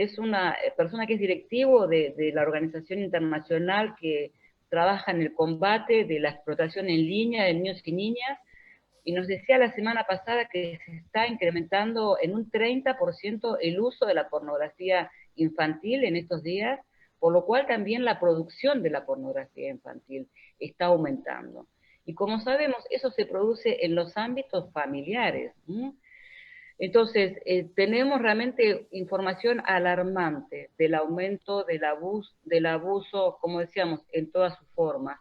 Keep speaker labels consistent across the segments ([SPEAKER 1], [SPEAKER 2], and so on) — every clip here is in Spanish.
[SPEAKER 1] es una persona que es directivo de la organización internacional que trabaja en el combate de la explotación en línea de niños y niñas, y nos decía la semana pasada que se está incrementando en un 30% el uso de la pornografía infantil en estos días, por lo cual también la producción de la pornografía infantil está aumentando. Y como sabemos, eso se produce en los ámbitos familiares. Entonces, tenemos realmente información alarmante del aumento del abuso, como decíamos, en todas sus formas,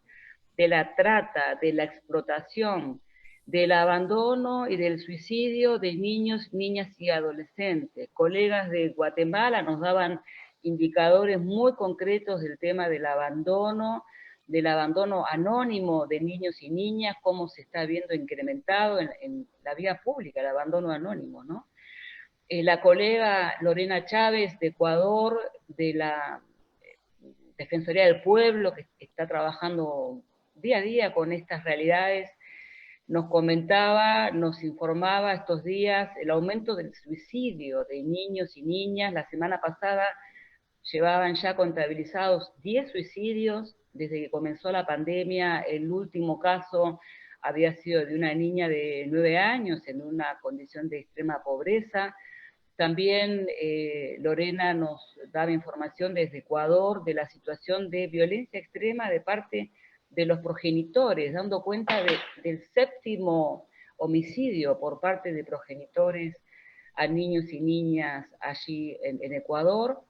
[SPEAKER 1] de la trata, de la explotación, del abandono y del suicidio de niños, niñas y adolescentes. Colegas de Guatemala nos daban indicadores muy concretos del tema del abandono anónimo de niños y niñas, cómo se está viendo incrementado en la vía pública, el abandono anónimo, ¿no? La colega Lorena Chávez de Ecuador, de la Defensoría del Pueblo, que está trabajando día a día con estas realidades, nos comentaba, nos informaba estos días el aumento del suicidio de niños y niñas. La semana pasada llevaban ya contabilizados 10 suicidios desde que comenzó la pandemia. El último caso había sido de una niña de 9 años en una condición de extrema pobreza. También Lorena nos daba información desde Ecuador de la situación de violencia extrema de parte de los progenitores, dando cuenta del séptimo homicidio por parte de progenitores a niños y niñas allí en Ecuador.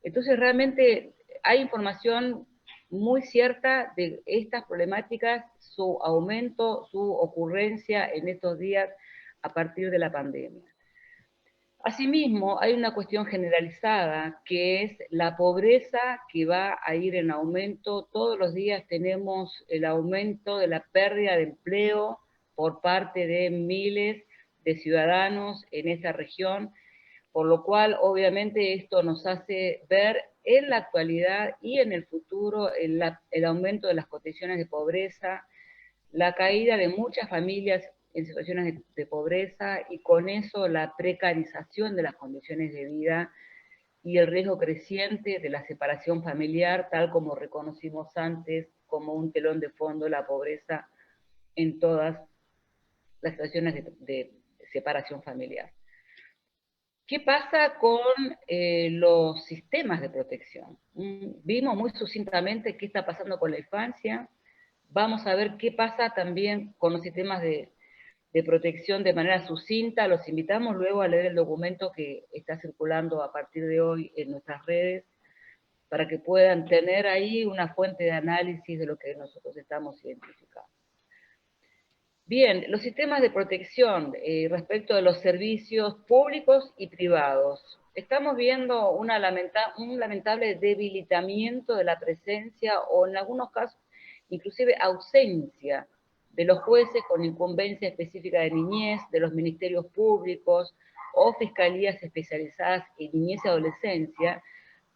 [SPEAKER 1] Entonces realmente hay información muy cierta de estas problemáticas, su aumento, su ocurrencia en estos días a partir de la pandemia. Asimismo, hay una cuestión generalizada que es la pobreza que va a ir en aumento. Todos los días tenemos el aumento de la pérdida de empleo por parte de miles de ciudadanos en esta región, por lo cual obviamente esto nos hace ver en la actualidad y en el futuro el aumento de las condiciones de pobreza, la caída de muchas familias en situaciones de pobreza y con eso la precarización de las condiciones de vida y el riesgo creciente de la separación familiar, tal como reconocimos antes como un telón de fondo la pobreza en todas las situaciones de separación familiar. ¿Qué pasa con los sistemas de protección? Vimos muy sucintamente qué está pasando con la infancia. Vamos a ver qué pasa también con los sistemas de protección de manera sucinta. Los invitamos luego a leer el documento que está circulando a partir de hoy en nuestras redes, para que puedan tener ahí una fuente de análisis de lo que nosotros estamos identificando. Bien, los sistemas de protección respecto de los servicios públicos y privados. Estamos viendo un lamentable debilitamiento de la presencia o en algunos casos inclusive ausencia de los jueces con incumbencia específica de niñez, de los ministerios públicos o fiscalías especializadas en niñez y adolescencia,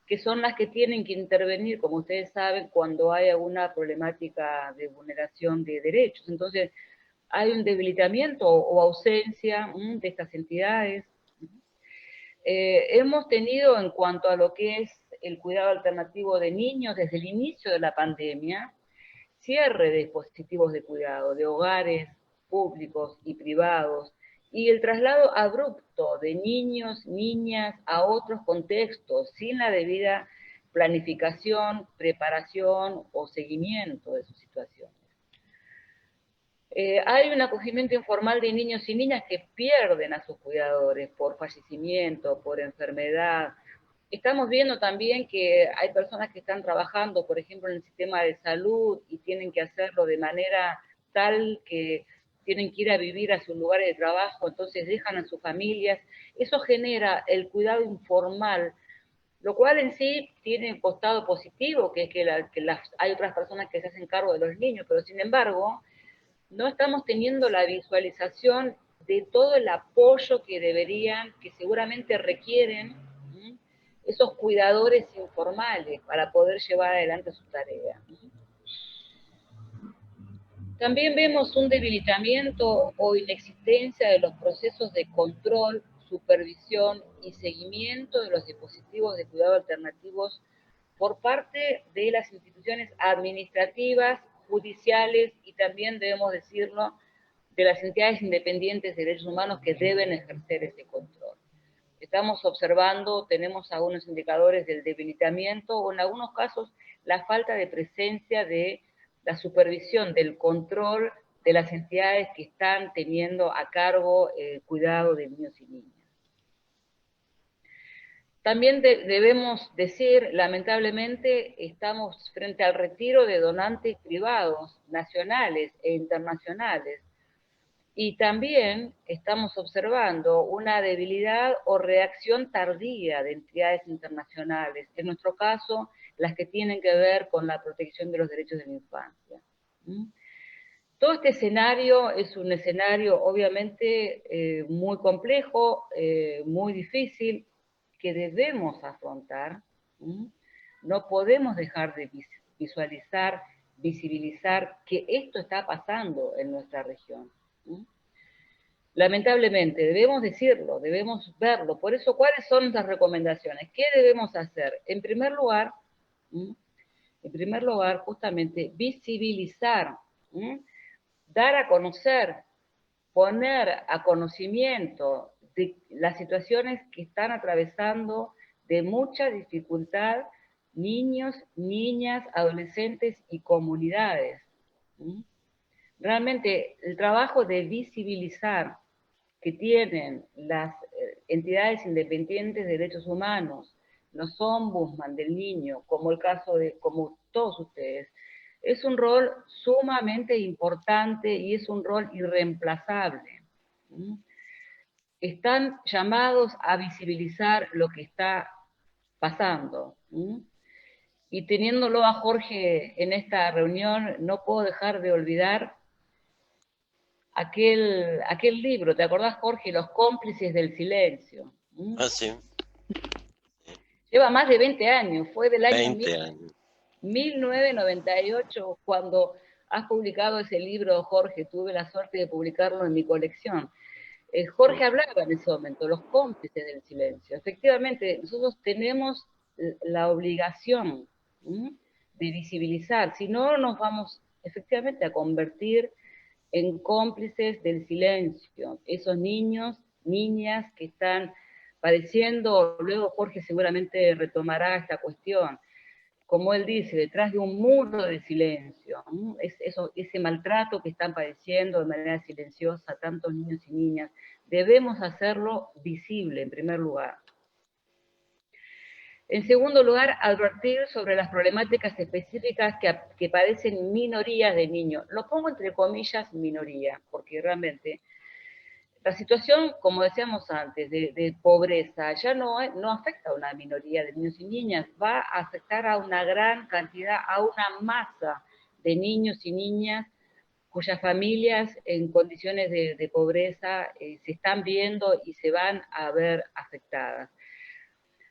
[SPEAKER 1] que son las que tienen que intervenir, como ustedes saben, cuando hay alguna problemática de vulneración de derechos. Entonces, hay un debilitamiento o ausencia de estas entidades. Hemos tenido, en cuanto a lo que es el cuidado alternativo de niños, desde el inicio de la pandemia, cierre de dispositivos de cuidado, de hogares públicos y privados, y el traslado abrupto de niños, niñas a otros contextos, sin la debida planificación, preparación o seguimiento de su situación. Hay un acogimiento informal de niños y niñas que pierden a sus cuidadores por fallecimiento, por enfermedad. Estamos viendo también que hay personas que están trabajando, por ejemplo, en el sistema de salud y tienen que hacerlo de manera tal que tienen que ir a vivir a sus lugares de trabajo, entonces dejan a sus familias. Eso genera el cuidado informal, lo cual en sí tiene un costado positivo, que es que hay otras personas que se hacen cargo de los niños, pero sin embargo, no estamos teniendo la visualización de todo el apoyo que deberían, que seguramente requieren esos cuidadores informales para poder llevar adelante su tarea. También vemos un debilitamiento o inexistencia de los procesos de control supervisión y seguimiento de los dispositivos de cuidado alternativos por parte de las instituciones administrativas, judiciales y también, debemos decirlo, de las entidades independientes de derechos humanos que deben ejercer ese control. Estamos observando, tenemos algunos indicadores del debilitamiento o en algunos casos la falta de presencia de la supervisión, del control de las entidades que están teniendo a cargo el cuidado de niños y niñas. También debemos decir, lamentablemente, estamos frente al retiro de donantes privados, nacionales e internacionales, y también estamos observando una debilidad o reacción tardía de entidades internacionales, en nuestro caso, las que tienen que ver con la protección de los derechos de la infancia. Todo este escenario es un escenario obviamente muy complejo, muy difícil, que debemos afrontar. No podemos dejar de visualizar, visibilizar que esto está pasando en nuestra región. Lamentablemente, debemos decirlo, debemos verlo. Por eso, ¿cuáles son las recomendaciones? ¿Qué debemos hacer? En primer lugar, justamente visibilizar, dar a conocer, poner a conocimiento de las situaciones que están atravesando de mucha dificultad niños, niñas, adolescentes y comunidades. Realmente el trabajo de visibilizar que tienen las entidades independientes de derechos humanos, los ombudsman del niño, como el caso de, como todos ustedes, es un rol sumamente importante y es un rol irreemplazable. Están llamados a visibilizar lo que está pasando. Y teniéndolo a Jorge en esta reunión, no puedo dejar de olvidar aquel libro, ¿te acordás, Jorge? Los cómplices del silencio.
[SPEAKER 2] Ah, sí.
[SPEAKER 1] Lleva más de 20 años, fue del año
[SPEAKER 2] 20 años.
[SPEAKER 1] 1998 cuando has publicado ese libro, Jorge. Tuve la suerte de publicarlo en mi colección. Jorge hablaba en ese momento, los cómplices del silencio. Efectivamente, nosotros tenemos la obligación de visibilizar, si no nos vamos efectivamente a convertir en cómplices del silencio, esos niños, niñas que están padeciendo. Luego Jorge seguramente retomará esta cuestión. Como él dice, detrás de un muro de silencio, ese maltrato que están padeciendo de manera silenciosa tantos niños y niñas, debemos hacerlo visible en primer lugar. En segundo lugar, advertir sobre las problemáticas específicas que padecen minorías de niños. Lo pongo entre comillas minoría, porque realmente la situación, como decíamos antes, de pobreza, ya no afecta a una minoría de niños y niñas, va a afectar a una gran cantidad, a una masa de niños y niñas cuyas familias en condiciones de pobreza se están viendo y se van a ver afectadas.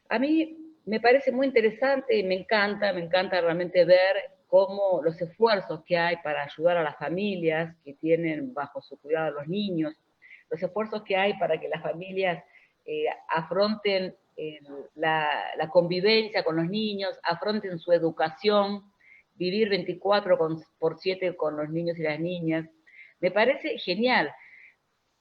[SPEAKER 1] A mí me parece muy interesante y me encanta realmente ver cómo los esfuerzos que hay para ayudar a las familias que tienen bajo su cuidado a los niños, los esfuerzos que hay para que las familias afronten la convivencia con los niños, afronten su educación, vivir 24/7 con los niños y las niñas, me parece genial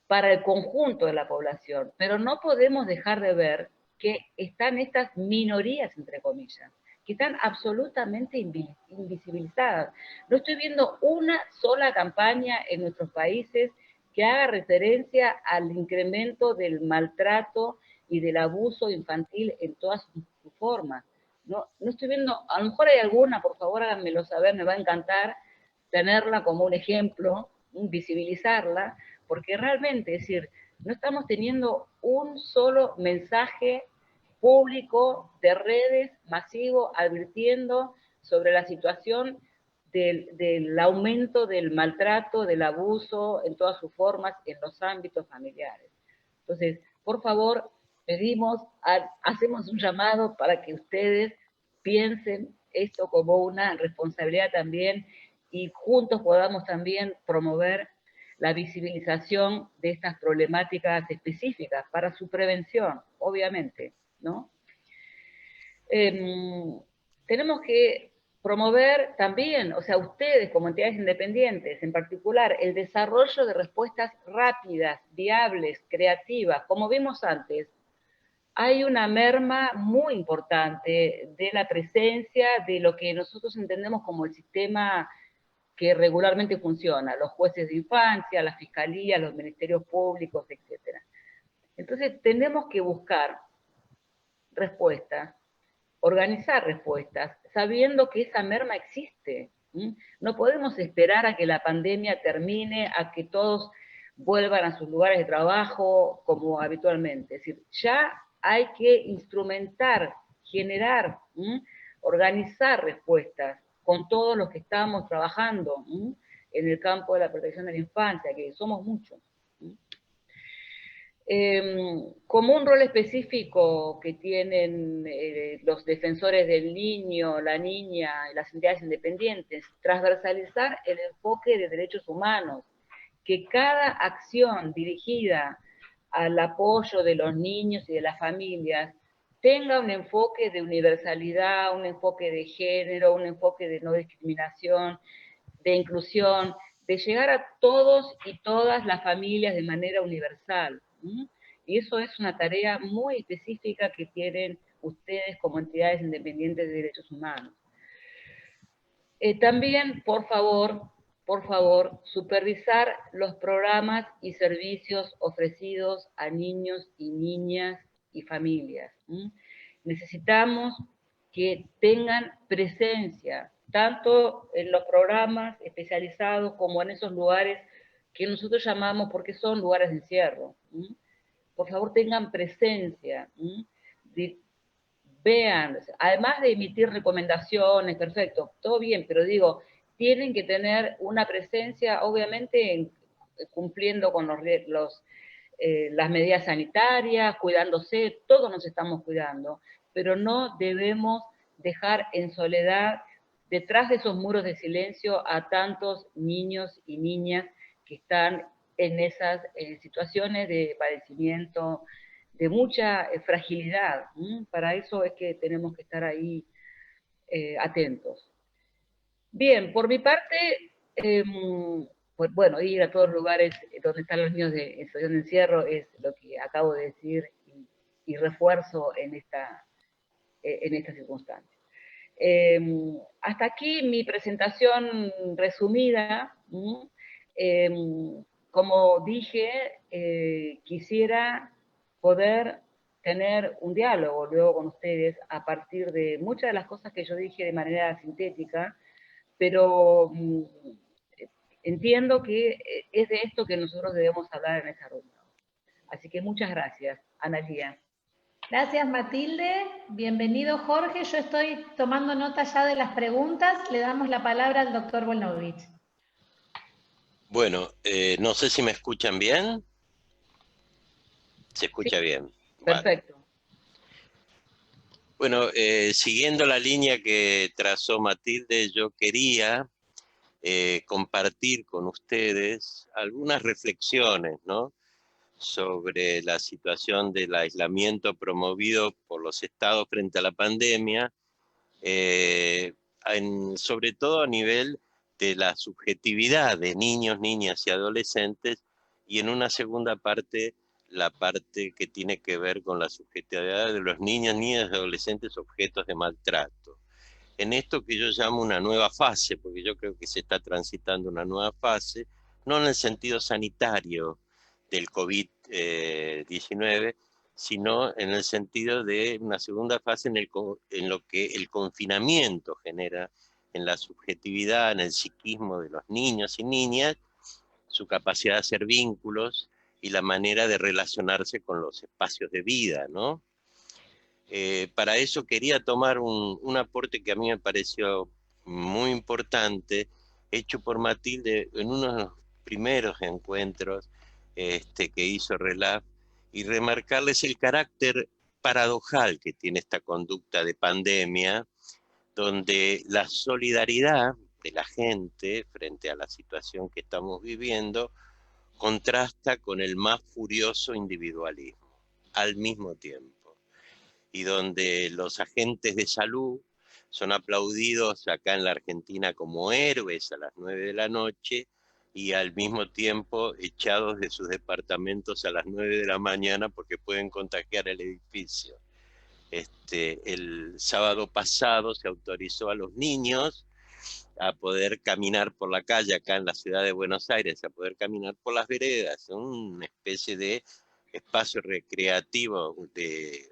[SPEAKER 1] para el conjunto de la población, pero no podemos dejar de ver que están estas minorías, entre comillas, que están absolutamente invisibilizadas. No estoy viendo una sola campaña en nuestros países que haga referencia al incremento del maltrato y del abuso infantil en todas sus formas. No estoy viendo, a lo mejor hay alguna, por favor háganmelo saber, me va a encantar tenerla como un ejemplo, visibilizarla, porque realmente, es decir, no estamos teniendo un solo mensaje público de redes masivo advirtiendo sobre la situación del aumento del maltrato, del abuso en todas sus formas en los ámbitos familiares. Entonces, por favor, hacemos un llamado para que ustedes piensen esto como una responsabilidad también y juntos podamos también promover la visibilización de estas problemáticas específicas para su prevención, obviamente, ¿no? Tenemos que promover también, o sea, ustedes como entidades independientes, en particular, el desarrollo de respuestas rápidas, viables, creativas. Como vimos antes, hay una merma muy importante de la presencia de lo que nosotros entendemos como el sistema que regularmente funciona, los jueces de infancia, la fiscalía, los ministerios públicos, etc. Entonces, tenemos que buscar respuestas, organizar respuestas, sabiendo que esa merma existe. No podemos esperar a que la pandemia termine, a que todos vuelvan a sus lugares de trabajo como habitualmente. Es decir, ya hay que instrumentar, generar, organizar respuestas con todos los que estamos trabajando en el campo de la protección de la infancia, que somos muchos. Como un rol específico que tienen los defensores del niño, la niña y las entidades independientes, transversalizar el enfoque de derechos humanos, que cada acción dirigida al apoyo de los niños y de las familias tenga un enfoque de universalidad, un enfoque de género, un enfoque de no discriminación, de inclusión, de llegar a todos y todas las familias de manera universal. Y eso es una tarea muy específica que tienen ustedes como entidades independientes de derechos humanos. También, por favor, supervisar los programas y servicios ofrecidos a niños y niñas y familias. Necesitamos que tengan presencia, tanto en los programas especializados como en esos lugares que nosotros llamamos, porque son lugares de encierro. Por favor, tengan presencia. Vean, además de emitir recomendaciones, perfecto, todo bien, pero digo, tienen que tener una presencia, obviamente, cumpliendo con las medidas sanitarias, cuidándose, todos nos estamos cuidando, pero no debemos dejar en soledad, detrás de esos muros de silencio, a tantos niños y niñas que están en esas situaciones de padecimiento, de mucha fragilidad. Para eso es que tenemos que estar ahí atentos. Bien, por mi parte, pues bueno, ir a todos los lugares donde están los niños en situación de encierro es lo que acabo de decir y refuerzo en esta circunstancia. Hasta aquí mi presentación resumida. Como dije, quisiera poder tener un diálogo luego con ustedes a partir de muchas de las cosas que yo dije de manera sintética, pero entiendo que es de esto que nosotros debemos hablar en esta reunión. Así que muchas gracias, Analía.
[SPEAKER 2] Gracias, Matilde. Bienvenido, Jorge. Yo estoy tomando nota ya de las preguntas. Le damos la palabra al doctor Volnovich.
[SPEAKER 3] Bueno, no sé si me escuchan bien. Se escucha sí, bien.
[SPEAKER 1] Perfecto.
[SPEAKER 3] Bueno, siguiendo la línea que trazó Matilde, yo quería compartir con ustedes algunas reflexiones, ¿no?, sobre la situación del aislamiento promovido por los estados frente a la pandemia, sobre todo a nivel de la subjetividad de niños, niñas y adolescentes, y en una segunda parte, la parte que tiene que ver con la subjetividad de los niños, niñas y adolescentes objetos de maltrato. En esto que yo llamo una nueva fase, porque yo creo que se está transitando una nueva fase, no en el sentido sanitario del COVID-19, sino en el sentido de una segunda fase en lo que el confinamiento genera en la subjetividad, en el psiquismo de los niños y niñas, su capacidad de hacer vínculos y la manera de relacionarse con los espacios de vida, ¿no? Para eso quería tomar un aporte que a mí me pareció muy importante, hecho por Matilde en uno de los primeros encuentros que hizo RELAF, y remarcarles el carácter paradojal que tiene esta conducta de pandemia, donde la solidaridad de la gente frente a la situación que estamos viviendo contrasta con el más furioso individualismo al mismo tiempo, y donde los agentes de salud son aplaudidos acá en la Argentina como héroes a las 9 de la noche y al mismo tiempo echados de sus departamentos a las 9 de la mañana porque pueden contagiar el edificio. El sábado pasado se autorizó a los niños a poder caminar por la calle acá en la ciudad de Buenos Aires, a poder caminar por las veredas, una especie de espacio recreativo que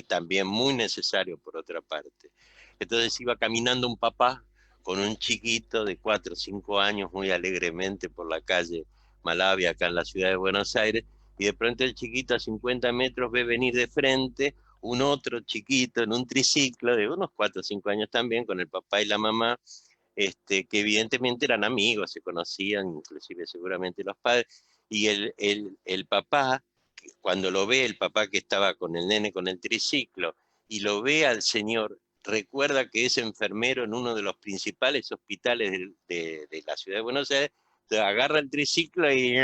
[SPEAKER 3] también muy necesario por otra parte. Entonces iba caminando un papá con un chiquito de 4 o 5 años muy alegremente por la calle Malavia acá en la ciudad de Buenos Aires, y de pronto el chiquito a 50 metros ve venir de frente un otro chiquito en un triciclo de unos 4 o 5 años también, con el papá y la mamá, que evidentemente eran amigos, se conocían, inclusive seguramente los padres, y el papá, cuando lo ve, el papá que estaba con el nene con el triciclo, y lo ve al señor, recuerda que es enfermero en uno de los principales hospitales de la ciudad de Buenos Aires, agarra el triciclo y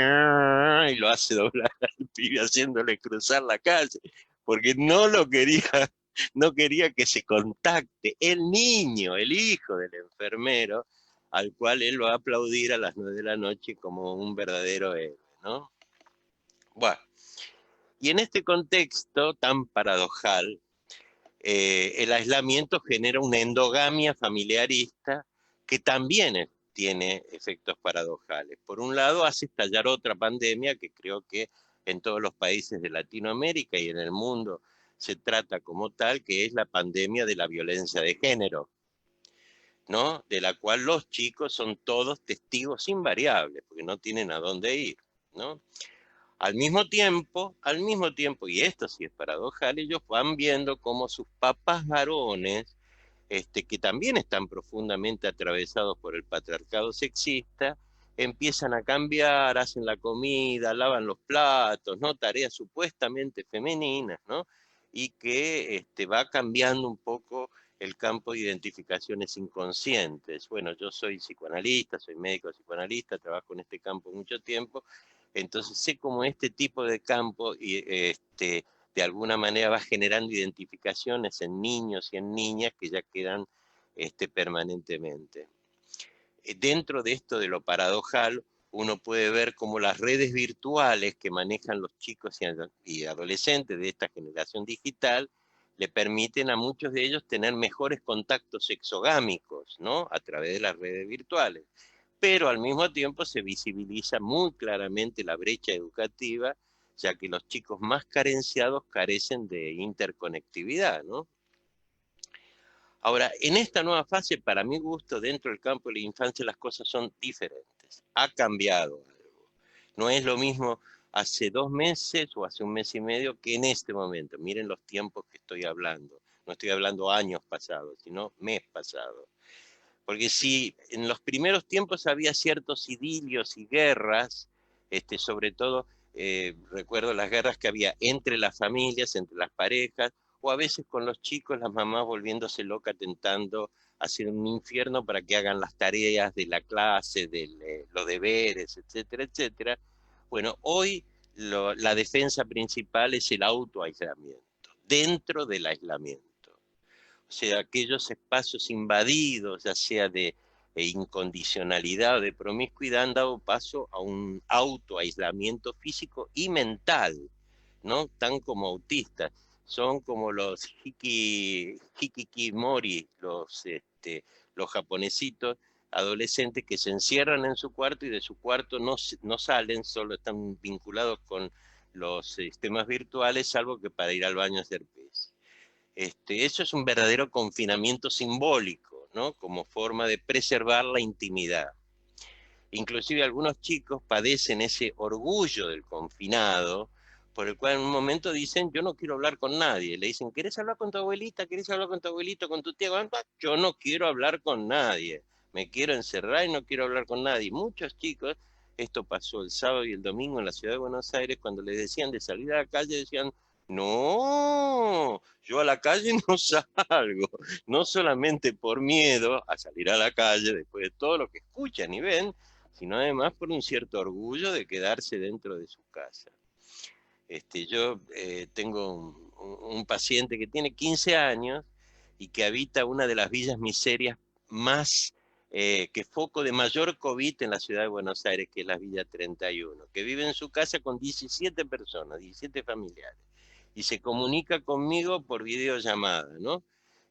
[SPEAKER 3] lo hace doblar al pibe haciéndole cruzar la calle, porque no quería que se contacte el niño, el hijo del enfermero, al cual él va a aplaudir a las 9 de la noche como un verdadero héroe, ¿no? Bueno, y en este contexto tan paradojal, el aislamiento genera una endogamia familiarista que también tiene efectos paradojales. Por un lado, hace estallar otra pandemia que creo que en todos los países de Latinoamérica y en el mundo se trata como tal, que es la pandemia de la violencia de género, ¿no? De la cual los chicos son todos testigos invariables, porque no tienen a dónde ir, ¿no? Al mismo tiempo, y esto sí es paradojal, ellos van viendo cómo sus papás varones, que también están profundamente atravesados por el patriarcado sexista, empiezan a cambiar, hacen la comida, lavan los platos, ¿no? Tareas supuestamente femeninas, ¿no? Y que va cambiando un poco el campo de identificaciones inconscientes. Bueno, yo soy psicoanalista, soy médico psicoanalista, trabajo en este campo mucho tiempo, entonces sé cómo este tipo de campo de alguna manera va generando identificaciones en niños y en niñas que ya quedan permanentemente. Dentro de esto de lo paradojal, uno puede ver cómo las redes virtuales que manejan los chicos y adolescentes de esta generación digital le permiten a muchos de ellos tener mejores contactos exogámicos, ¿no? A través de las redes virtuales. Pero al mismo tiempo se visibiliza muy claramente la brecha educativa, ya que los chicos más carenciados carecen de interconectividad, ¿no? Ahora, en esta nueva fase, para mi gusto, dentro del campo de la infancia las cosas son diferentes. Ha cambiado algo. No es lo mismo hace 2 meses o hace 1 mes y medio que en este momento. Miren los tiempos que estoy hablando. No estoy hablando años pasados, sino mes pasado. Porque si en los primeros tiempos había ciertos idilios y guerras, sobre todo recuerdo las guerras que había entre las familias, entre las parejas, o a veces con los chicos, las mamás volviéndose locas tentando hacer un infierno para que hagan las tareas de la clase, los deberes, etcétera, etcétera. Bueno, hoy la defensa principal es el autoaislamiento, dentro del aislamiento. O sea, aquellos espacios invadidos, ya sea de incondicionalidad o de promiscuidad, han dado paso a un autoaislamiento físico y mental, ¿no? Tan como autistas. Son como los hikikomori, los japonesitos adolescentes que se encierran en su cuarto y de su cuarto no salen, solo están vinculados con los sistemas virtuales, salvo que para ir al baño a hacer pis. Eso es un verdadero confinamiento simbólico, ¿no? Como forma de preservar la intimidad. Inclusive algunos chicos padecen ese orgullo del confinado, por el cual en un momento dicen, yo no quiero hablar con nadie. Le dicen, ¿querés hablar con tu abuelita? ¿Querés hablar con tu abuelito, con tu tía? Yo no quiero hablar con nadie. Me quiero encerrar y no quiero hablar con nadie. Muchos chicos, esto pasó el sábado y el domingo en la ciudad de Buenos Aires, cuando les decían de salir a la calle, decían, no, yo a la calle no salgo, no solamente por miedo a salir a la calle después de todo lo que escuchan y ven, sino además por un cierto orgullo de quedarse dentro de su casa. Yo tengo un paciente que tiene 15 años y que habita una de las villas miserias más, que foco de mayor COVID en la ciudad de Buenos Aires, que es la Villa 31, que vive en su casa con 17 personas, 17 familiares, y se comunica conmigo por videollamada, ¿no?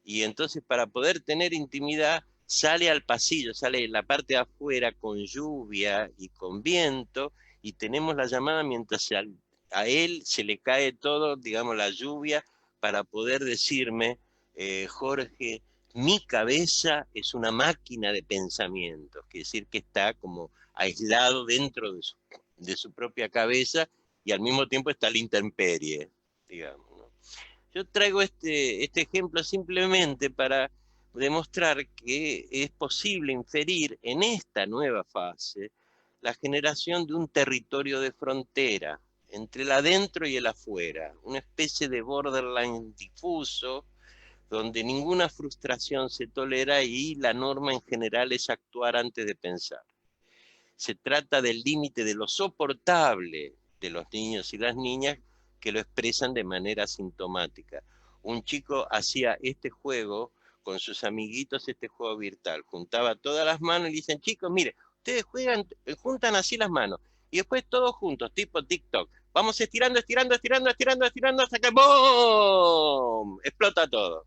[SPEAKER 3] Y entonces para poder tener intimidad sale al pasillo, sale en la parte de afuera con lluvia y con viento, y tenemos la llamada mientras a él se le cae todo, digamos, la lluvia, para poder decirme, Jorge, mi cabeza es una máquina de pensamientos, quiere decir que está como aislado dentro de su propia cabeza y al mismo tiempo está a la intemperie, digamos, ¿no? Yo traigo este ejemplo simplemente para demostrar que es posible inferir en esta nueva fase la generación de un territorio de frontera entre el adentro y el afuera, una especie de borderline difuso, donde ninguna frustración se tolera y la norma en general es actuar antes de pensar. Se trata del límite de lo soportable de los niños y las niñas que lo expresan de manera sintomática. Un chico hacía este juego con sus amiguitos, este juego virtual, juntaba todas las manos y dicen, chicos, mire, ustedes juegan, juntan así las manos, y después todos juntos, tipo TikTok, vamos estirando, estirando, estirando, estirando, estirando, hasta que ¡boom! Explota todo,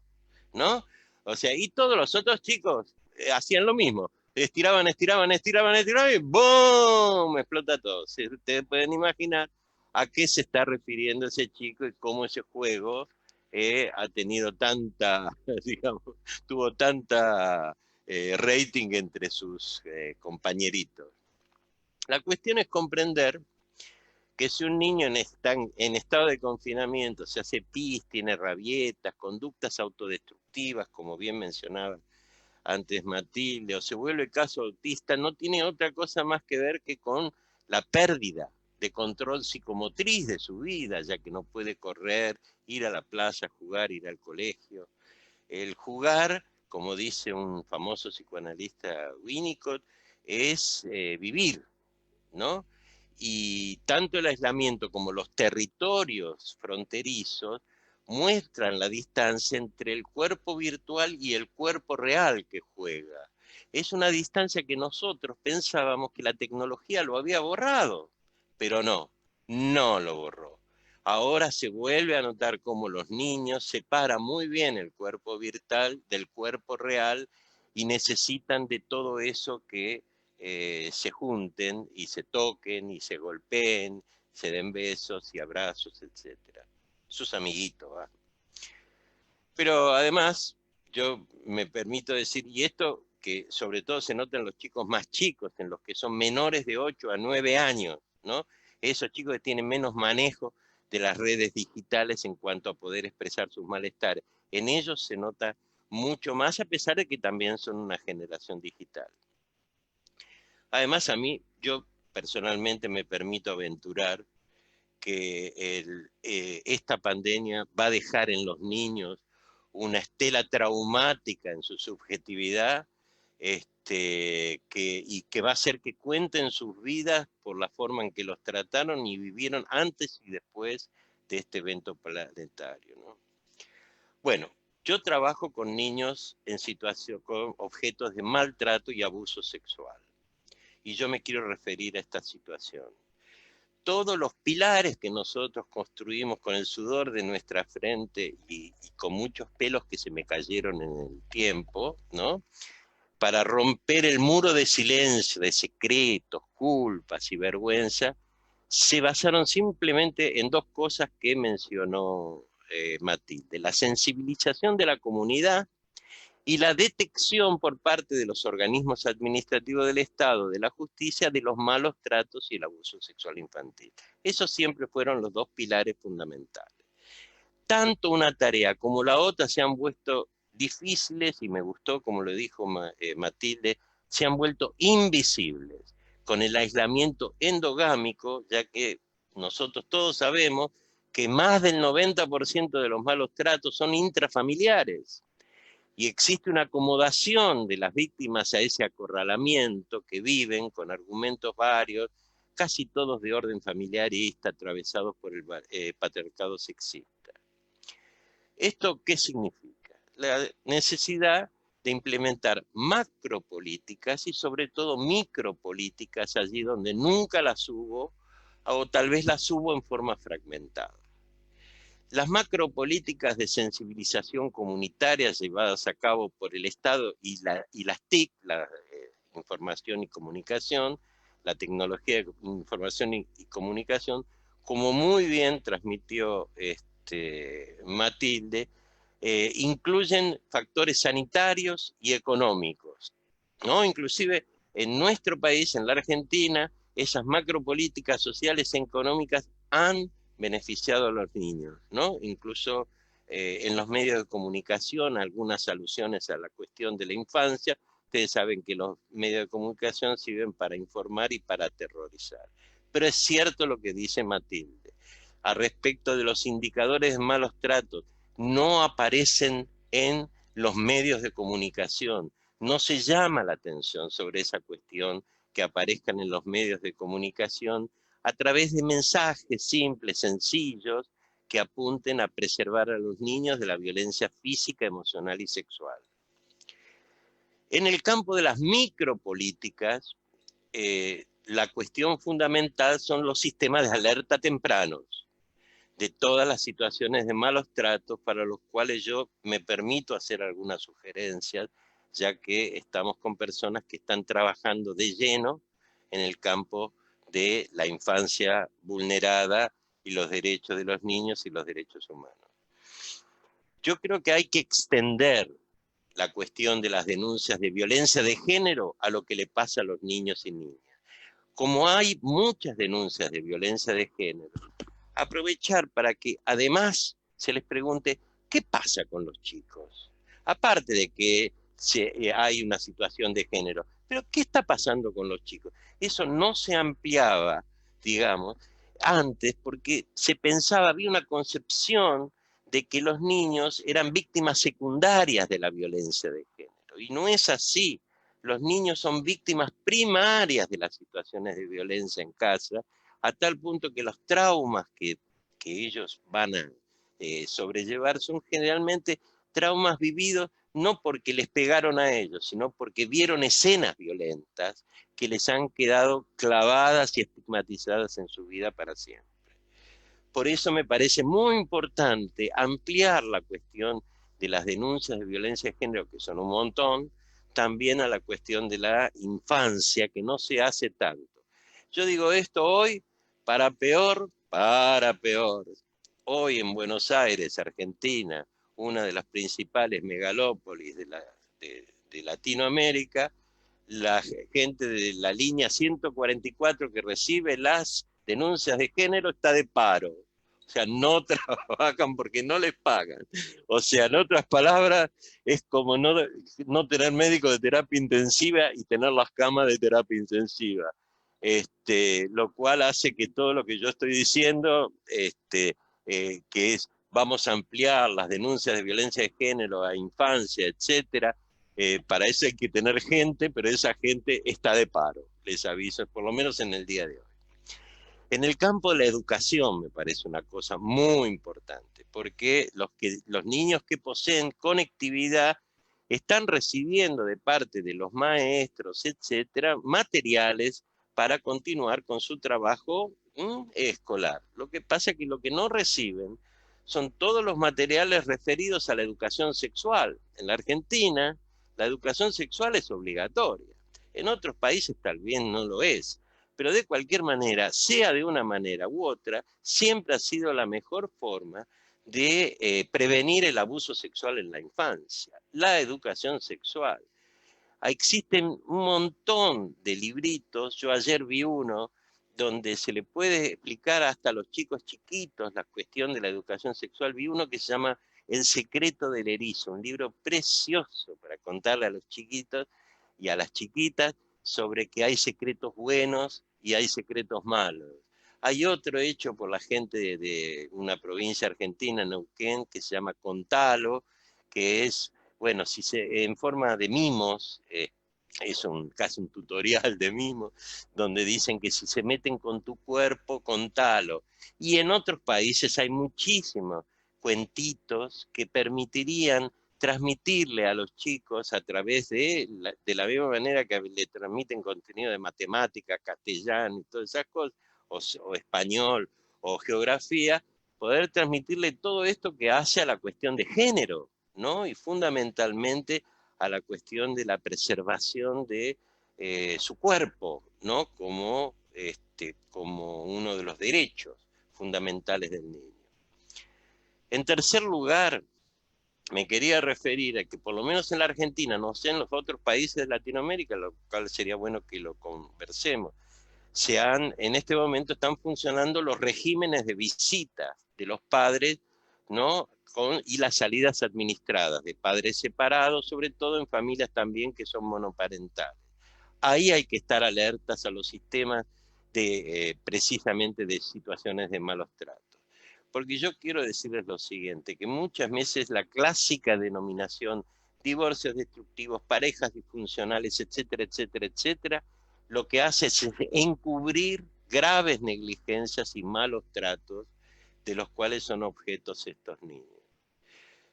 [SPEAKER 3] ¿no? O sea, y todos los otros chicos hacían lo mismo. Estiraban, estiraban, estiraban, estiraban y ¡boom! Explota todo. Ustedes pueden imaginar a qué se está refiriendo ese chico y cómo ese juego ha tenido tanta, digamos, tuvo tanta rating entre sus compañeritos. La cuestión es comprender que si un niño en estado de confinamiento se hace pis, tiene rabietas, conductas autodestructivas, como bien mencionaba antes Matilde, o se vuelve caso autista, no tiene otra cosa más que ver que con la pérdida de control psicomotriz de su vida, ya que no puede correr, ir a la plaza, jugar, ir al colegio. El jugar, como dice un famoso psicoanalista Winnicott, es vivir, ¿no? Y tanto el aislamiento como los territorios fronterizos muestran la distancia entre el cuerpo virtual y el cuerpo real que juega. Es una distancia que nosotros pensábamos que la tecnología lo había borrado, pero no, no lo borró. Ahora se vuelve a notar cómo los niños separan muy bien el cuerpo virtual del cuerpo real y necesitan de todo eso que se junten y se toquen y se golpeen, se den besos y abrazos, etc. Sus amiguitos, ¿va? Pero además, yo me permito decir, y esto que sobre todo se nota en los chicos más chicos, en los que son menores de 8 a 9 años, ¿no? Esos chicos que tienen menos manejo de las redes digitales en cuanto a poder expresar sus malestares. En ellos se nota mucho más, a pesar de que también son una generación digital. Además, yo personalmente me permito aventurar que esta pandemia va a dejar en los niños una estela traumática en su subjetividad, y que va a hacer que cuenten sus vidas por la forma en que los trataron y vivieron antes y después de este evento planetario, ¿no? Bueno, yo trabajo con niños en situación, con objetos de maltrato y abuso sexual. Y yo me quiero referir a esta situación. Todos los pilares que nosotros construimos con el sudor de nuestra frente y con muchos pelos que se me cayeron en el tiempo, ¿no? Para romper el muro de silencio, de secretos, culpas y vergüenza, se basaron simplemente en dos cosas que mencionó Matilde: la sensibilización de la comunidad y la detección por parte de los organismos administrativos del Estado, de la justicia, de los malos tratos y el abuso sexual infantil. Esos siempre fueron los dos pilares fundamentales. Tanto una tarea como la otra se han vuelto difíciles, y me gustó, como lo dijo Matilde, se han vuelto invisibles con el aislamiento endogámico, ya que nosotros todos sabemos que más del 90% de los malos tratos son intrafamiliares. y existe una acomodación de las víctimas a ese acorralamiento que viven con argumentos varios, casi todos de orden familiarista, atravesados por el patriarcado sexista. ¿Esto qué significa? La necesidad de implementar macropolíticas y sobre todo micropolíticas allí donde nunca las hubo, o tal vez las hubo en forma fragmentada. Las macropolíticas de sensibilización comunitaria llevadas a cabo por el Estado y las TIC, la información y comunicación, la tecnología de información y comunicación, como muy bien transmitió Matilde, incluyen factores sanitarios y económicos, ¿no? Inclusive en nuestro país, en la Argentina, esas macropolíticas sociales y económicas han beneficiado a los niños, ¿no? Incluso en los medios de comunicación, algunas alusiones a la cuestión de la infancia. Ustedes saben que los medios de comunicación sirven para informar y para aterrorizar. Pero es cierto lo que dice Matilde. A respecto de los indicadores de malos tratos, no aparecen en los medios de comunicación. No se llama la atención sobre esa cuestión que aparezcan en los medios de comunicación a través de mensajes simples, sencillos, que apunten a preservar a los niños de la violencia física, emocional y sexual. En el campo de las micropolíticas, la cuestión fundamental son los sistemas de alerta tempranos de todas las situaciones de malos tratos, para los cuales yo me permito hacer algunas sugerencias, ya que estamos con personas que están trabajando de lleno en el campo de la infancia vulnerada y los derechos de los niños y los derechos humanos. Yo creo que hay que extender la cuestión de las denuncias de violencia de género a lo que le pasa a los niños y niñas. Como hay muchas denuncias de violencia de género, aprovechar para que además se les pregunte qué pasa con los chicos. Aparte de que hay una situación de género, pero ¿qué está pasando con los chicos? Eso no se ampliaba, digamos, antes, porque se pensaba, había una concepción de que los niños eran víctimas secundarias de la violencia de género. Y no es así. Los niños son víctimas primarias de las situaciones de violencia en casa, a tal punto que los traumas que ellos van a sobrellevar son generalmente traumas vividos no porque les pegaron a ellos, sino porque vieron escenas violentas que les han quedado clavadas y estigmatizadas en su vida para siempre. Por eso me parece muy importante ampliar la cuestión de las denuncias de violencia de género, que son un montón, también a la cuestión de la infancia, que no se hace tanto. Yo digo esto hoy para peor, para peor. Hoy en Buenos Aires, Argentina, una de las principales megalópolis de Latinoamérica, la gente de la línea 144 que recibe las denuncias de género está de paro. O sea, no trabajan porque no les pagan. O sea, en otras palabras, es como no tener médico de terapia intensiva y tener las camas de terapia intensiva. Lo cual hace que todo lo que yo estoy diciendo, que es vamos a ampliar las denuncias de violencia de género a infancia, etcétera, para eso hay que tener gente, pero esa gente está de paro, les aviso, por lo menos en el día de hoy. En el campo de la educación me parece una cosa muy importante, porque los niños que poseen conectividad están recibiendo de parte de los maestros, etcétera, materiales para continuar con su trabajo escolar. Lo que pasa es que lo que no reciben son todos los materiales referidos a la educación sexual. En la Argentina, la educación sexual es obligatoria. En otros países tal vez no lo es. Pero de cualquier manera, sea de una manera u otra, siempre ha sido la mejor forma de prevenir el abuso sexual en la infancia, la educación sexual. Existen un montón de libritos, yo ayer vi uno donde se le puede explicar hasta a los chicos chiquitos la cuestión de la educación sexual. Vi uno que se llama El secreto del erizo, un libro precioso para contarle a los chiquitos y a las chiquitas sobre que hay secretos buenos y hay secretos malos. Hay otro hecho por la gente de una provincia argentina, Neuquén, que se llama Contalo, que es bueno, si en forma de mimos, es casi un tutorial de mimos, donde dicen que si se meten con tu cuerpo, contalo. Y en otros países hay muchísimos cuentitos que permitirían transmitirle a los chicos a través de la misma manera que le transmiten contenido de matemática, castellano y todas esas cosas, o español, o geografía, poder transmitirle todo esto que hace a la cuestión de género, ¿no? Y fundamentalmente a la cuestión de la preservación de su cuerpo, ¿no? Como uno de los derechos fundamentales del niño. En tercer lugar, me quería referir a que por lo menos en la Argentina, no sé en los otros países de Latinoamérica, lo cual sería bueno que lo conversemos, en este momento están funcionando los regímenes de visita de los padres, ¿no? Y las salidas administradas de padres separados, sobre todo en familias también que son monoparentales. Ahí hay que estar alertas a los sistemas precisamente de situaciones de malos tratos. Porque yo quiero decirles lo siguiente, que muchas veces la clásica denominación divorcios destructivos, parejas disfuncionales, etcétera, etcétera, etcétera, lo que hace es encubrir graves negligencias y malos tratos de los cuales son objetos estos niños.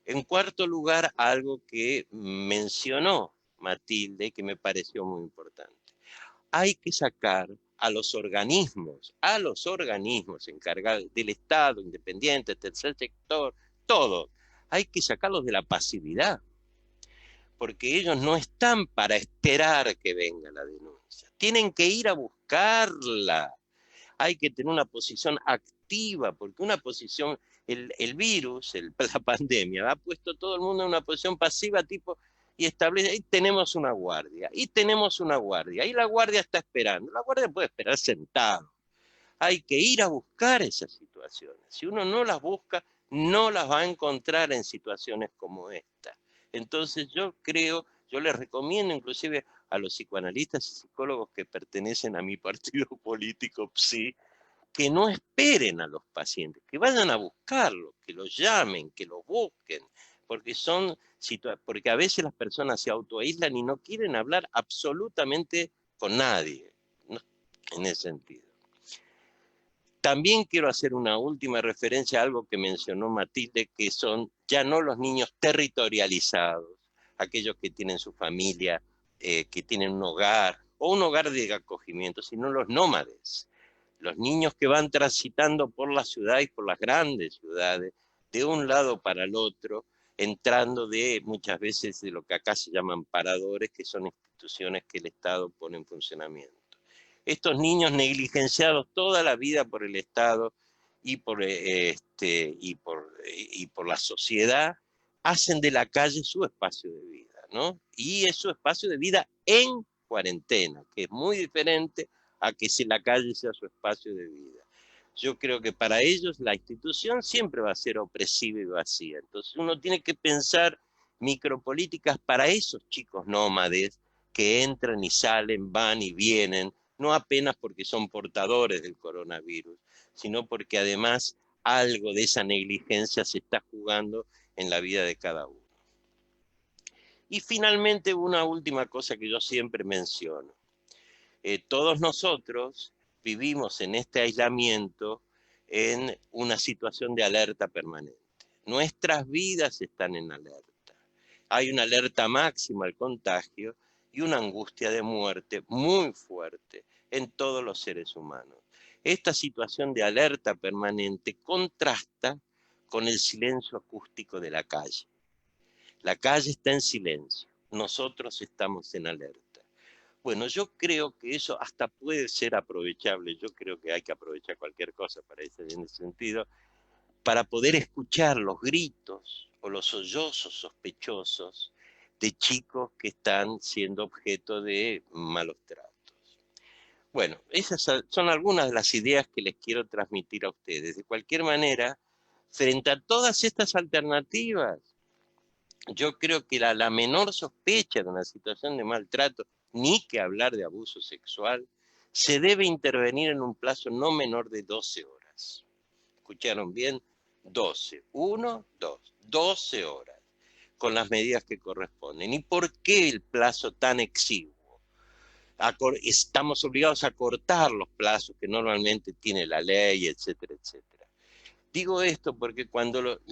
[SPEAKER 3] En cuarto lugar, algo que mencionó Matilde, que me pareció muy importante. Hay que sacar a los organismos encargados del Estado, independiente, tercer sector, todo. Hay que sacarlos de la pasividad, porque ellos no están para esperar que venga la denuncia. Tienen que ir a buscarla. Hay que tener una posición activa, porque una posición, el virus, la pandemia, ha puesto a todo el mundo en una posición pasiva tipo, y establece, ahí tenemos una guardia, y tenemos una guardia, y la guardia está esperando. La guardia puede esperar sentado. Hay que ir a buscar esas situaciones. Si uno no las busca, no las va a encontrar en situaciones como esta. Entonces yo les recomiendo inclusive a los psicoanalistas y psicólogos que pertenecen a mi partido político, PSI, que no esperen a los pacientes, que vayan a buscarlos, que los llamen, que los busquen, porque a veces las personas se autoaíslan y no quieren hablar absolutamente con nadie, ¿no? En ese sentido. También quiero hacer una última referencia a algo que mencionó Matilde, que son ya no los niños territorializados, aquellos que tienen su familia, que tienen un hogar, o un hogar de acogimiento, sino los nómades. Los niños que van transitando por la ciudad y por las grandes ciudades, de un lado para el otro, entrando muchas veces de lo que acá se llaman paradores, que son instituciones que el Estado pone en funcionamiento. Estos niños negligenciados toda la vida por el Estado y por la sociedad, hacen de la calle su espacio de vida, ¿no? Y es su espacio de vida en cuarentena, que es muy diferente a que si la calle sea su espacio de vida. Yo creo que para ellos la institución siempre va a ser opresiva y vacía. Entonces uno tiene que pensar micropolíticas para esos chicos nómades que entran y salen, van y vienen, no apenas porque son portadores del coronavirus, sino porque además algo de esa negligencia se está jugando en la vida de cada uno. Y finalmente una última cosa que yo siempre menciono. Todos nosotros vivimos en este aislamiento en una situación de alerta permanente. Nuestras vidas están en alerta. Hay una alerta máxima al contagio y una angustia de muerte muy fuerte en todos los seres humanos. Esta situación de alerta permanente contrasta con el silencio acústico de la calle. La calle está en silencio, nosotros estamos en alerta. Bueno, yo creo que eso hasta puede ser aprovechable. Yo creo que hay que aprovechar cualquier cosa en ese sentido, para poder escuchar los gritos o los sollozos sospechosos de chicos que están siendo objeto de malos tratos. Bueno, esas son algunas de las ideas que les quiero transmitir a ustedes. De cualquier manera, frente a todas estas alternativas, yo creo que la menor sospecha de una situación de maltrato, ni que hablar de abuso sexual, se debe intervenir en un plazo no menor de 12 horas. ¿Escucharon bien? 12. 1, 2. 12 horas. con las medidas que corresponden. ¿Y por qué el plazo tan exiguo? Estamos obligados a cortar los plazos que normalmente tiene la ley, etcétera, etcétera. Digo esto porque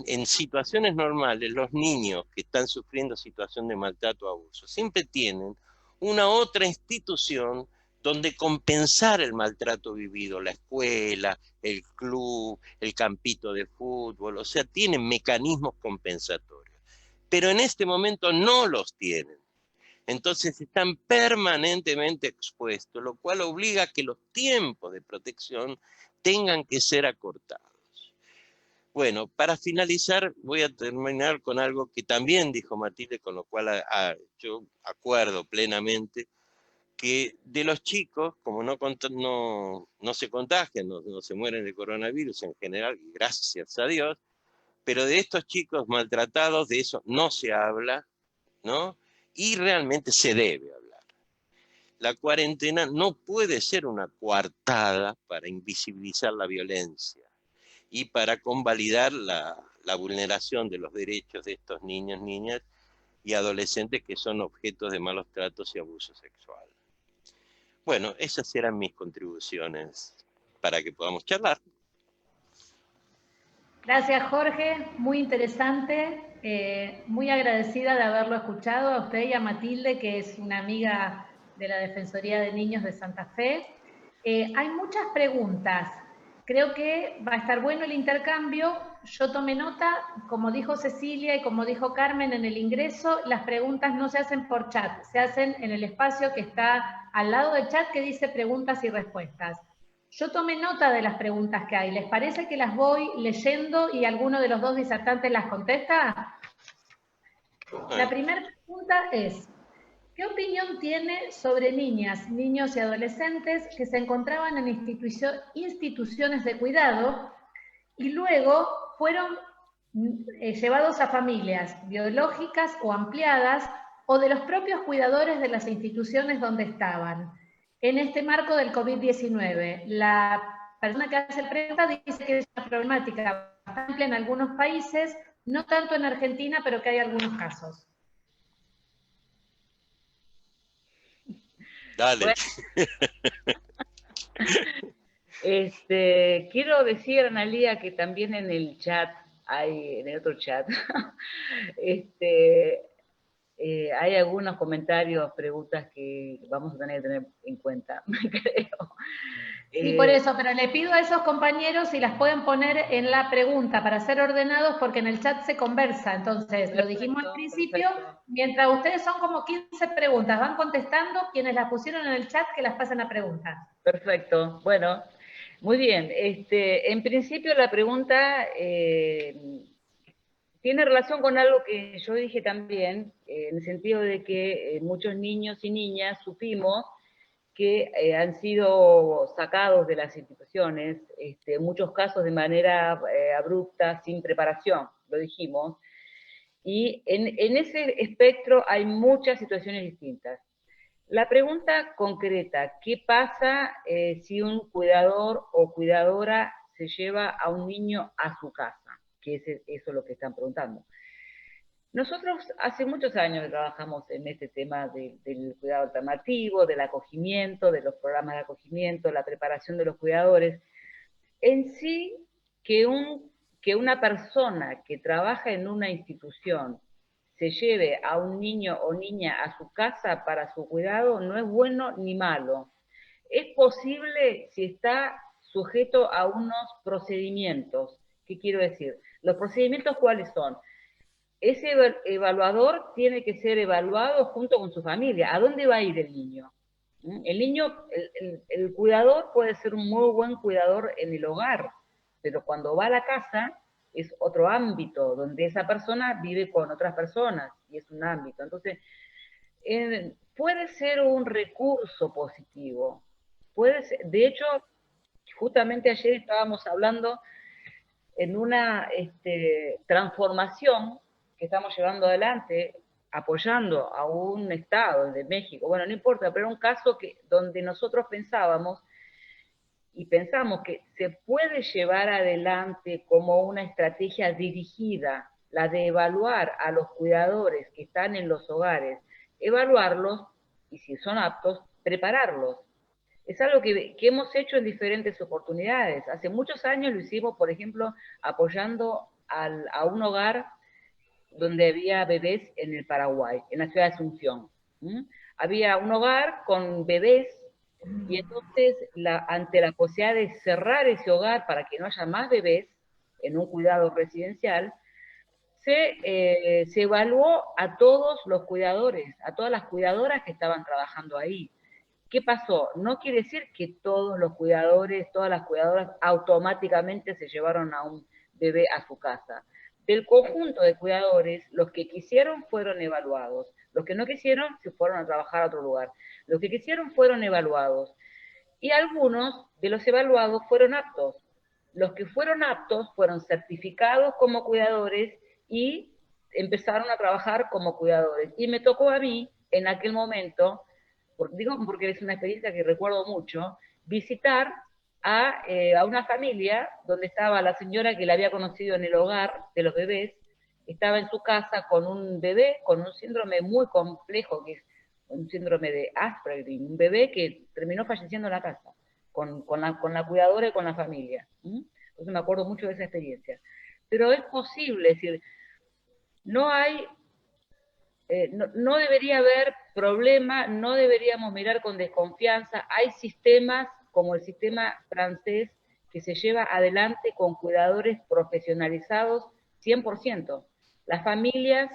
[SPEAKER 3] en situaciones normales los niños que están sufriendo situación de maltrato o abuso siempre tienen una otra institución donde compensar el maltrato vivido, la escuela, el club, el campito de fútbol, o sea, tienen mecanismos compensatorios. Pero en este momento no los tienen. Entonces están permanentemente expuestos, lo cual obliga a que los tiempos de protección tengan que ser acortados. Bueno, para finalizar, voy a terminar con algo que también dijo Matilde, con lo cual yo acuerdo plenamente, que de los chicos, como no se contagian, no se mueren de coronavirus en general, gracias a Dios, pero de estos chicos maltratados, de eso no se habla, ¿no? Y realmente se debe hablar. La cuarentena no puede ser una coartada para invisibilizar la violencia y para convalidar la vulneración de los derechos de estos niños, niñas y adolescentes que son objetos de malos tratos y abuso sexual. Bueno, esas eran mis contribuciones para que podamos charlar.
[SPEAKER 2] Gracias, Jorge, muy interesante, muy agradecida de haberlo escuchado, a usted y a Matilde, que es una amiga de la Defensoría de Niños de Santa Fe. Hay muchas preguntas, creo que va a estar bueno el intercambio. Yo tomé nota, como dijo Cecilia y como dijo Carmen en el ingreso, las preguntas no se hacen por chat, se hacen en el espacio que está al lado del chat que dice preguntas y respuestas. Yo tomé nota de las preguntas que hay. ¿Les parece que las voy leyendo y alguno de los dos disertantes las contesta? La primera pregunta es, ¿qué opinión tiene sobre niñas, niños y adolescentes que se encontraban en instituciones de cuidado y luego fueron llevados a familias biológicas o ampliadas o de los propios cuidadores de las instituciones donde estaban? En este marco del COVID-19, la persona que hace la pregunta dice que es una problemática bastante amplia en algunos países, no tanto en Argentina, pero que hay algunos casos.
[SPEAKER 3] Dale.
[SPEAKER 1] Bueno, quiero decir, Analía, que también en el chat, en el otro chat, hay algunos comentarios, preguntas que vamos a tener que tener en cuenta, creo.
[SPEAKER 2] Sí, por eso, pero le pido a esos compañeros si las pueden poner en la pregunta para ser ordenados, porque en el chat se conversa. Entonces, perfecto, lo dijimos al principio, perfecto. Mientras ustedes son como 15 preguntas, van contestando, quienes las pusieron en el chat, que las pasen a preguntas.
[SPEAKER 1] Perfecto, bueno, muy bien. En principio la pregunta tiene relación con algo que yo dije también, en el sentido de que muchos niños y niñas supimos que han sido sacados de las instituciones, en muchos casos de manera abrupta, sin preparación, lo dijimos, y en ese espectro hay muchas situaciones distintas. La pregunta concreta, ¿qué pasa si un cuidador o cuidadora se lleva a un niño a su casa? Que eso es lo que están preguntando. Nosotros hace muchos años trabajamos en este tema del cuidado alternativo, del acogimiento, de los programas de acogimiento, la preparación de los cuidadores. En sí, que una persona que trabaja en una institución se lleve a un niño o niña a su casa para su cuidado no es bueno ni malo. Es posible si está sujeto a unos procedimientos. ¿Qué quiero decir? Los procedimientos, ¿cuáles son? Ese evaluador tiene que ser evaluado junto con su familia. ¿A dónde va a ir el niño? El niño, el cuidador puede ser un muy buen cuidador en el hogar, pero cuando va a la casa es otro ámbito, donde esa persona vive con otras personas, y es un ámbito. Entonces, puede ser un recurso positivo. Puede ser, de hecho, justamente ayer estábamos hablando en una transformación que estamos llevando adelante, apoyando a un Estado de México, bueno, no importa, pero un caso donde nosotros pensábamos y pensamos que se puede llevar adelante como una estrategia dirigida la de evaluar a los cuidadores que están en los hogares, evaluarlos y si son aptos, prepararlos. Es algo que hemos hecho en diferentes oportunidades. Hace muchos años lo hicimos, por ejemplo, apoyando a un hogar donde había bebés en el Paraguay, en la ciudad de Asunción. ¿Mm? Había un hogar con bebés y entonces ante la posibilidad de cerrar ese hogar para que no haya más bebés en un cuidado residencial, se evaluó a todos los cuidadores, a todas las cuidadoras que estaban trabajando ahí. ¿Qué pasó? No quiere decir que todos los cuidadores, todas las cuidadoras automáticamente se llevaron a un bebé a su casa. Del conjunto de cuidadores, los que quisieron fueron evaluados. Los que no quisieron se fueron a trabajar a otro lugar. Los que quisieron fueron evaluados. Y algunos de los evaluados fueron aptos. Los que fueron aptos fueron certificados como cuidadores y empezaron a trabajar como cuidadores. Y me tocó a mí, en aquel momento, porque es una experiencia que recuerdo mucho, visitar a una familia donde estaba la señora que la había conocido en el hogar de los bebés, estaba en su casa con un bebé con un síndrome muy complejo, que es un síndrome de Asperger, un bebé que terminó falleciendo en la casa, con la cuidadora y con la familia. Entonces me acuerdo mucho de esa experiencia. Pero es posible, es decir, no hay no debería haber problema, no deberíamos mirar con desconfianza. Hay sistemas como el sistema francés que se lleva adelante con cuidadores profesionalizados 100%. Las familias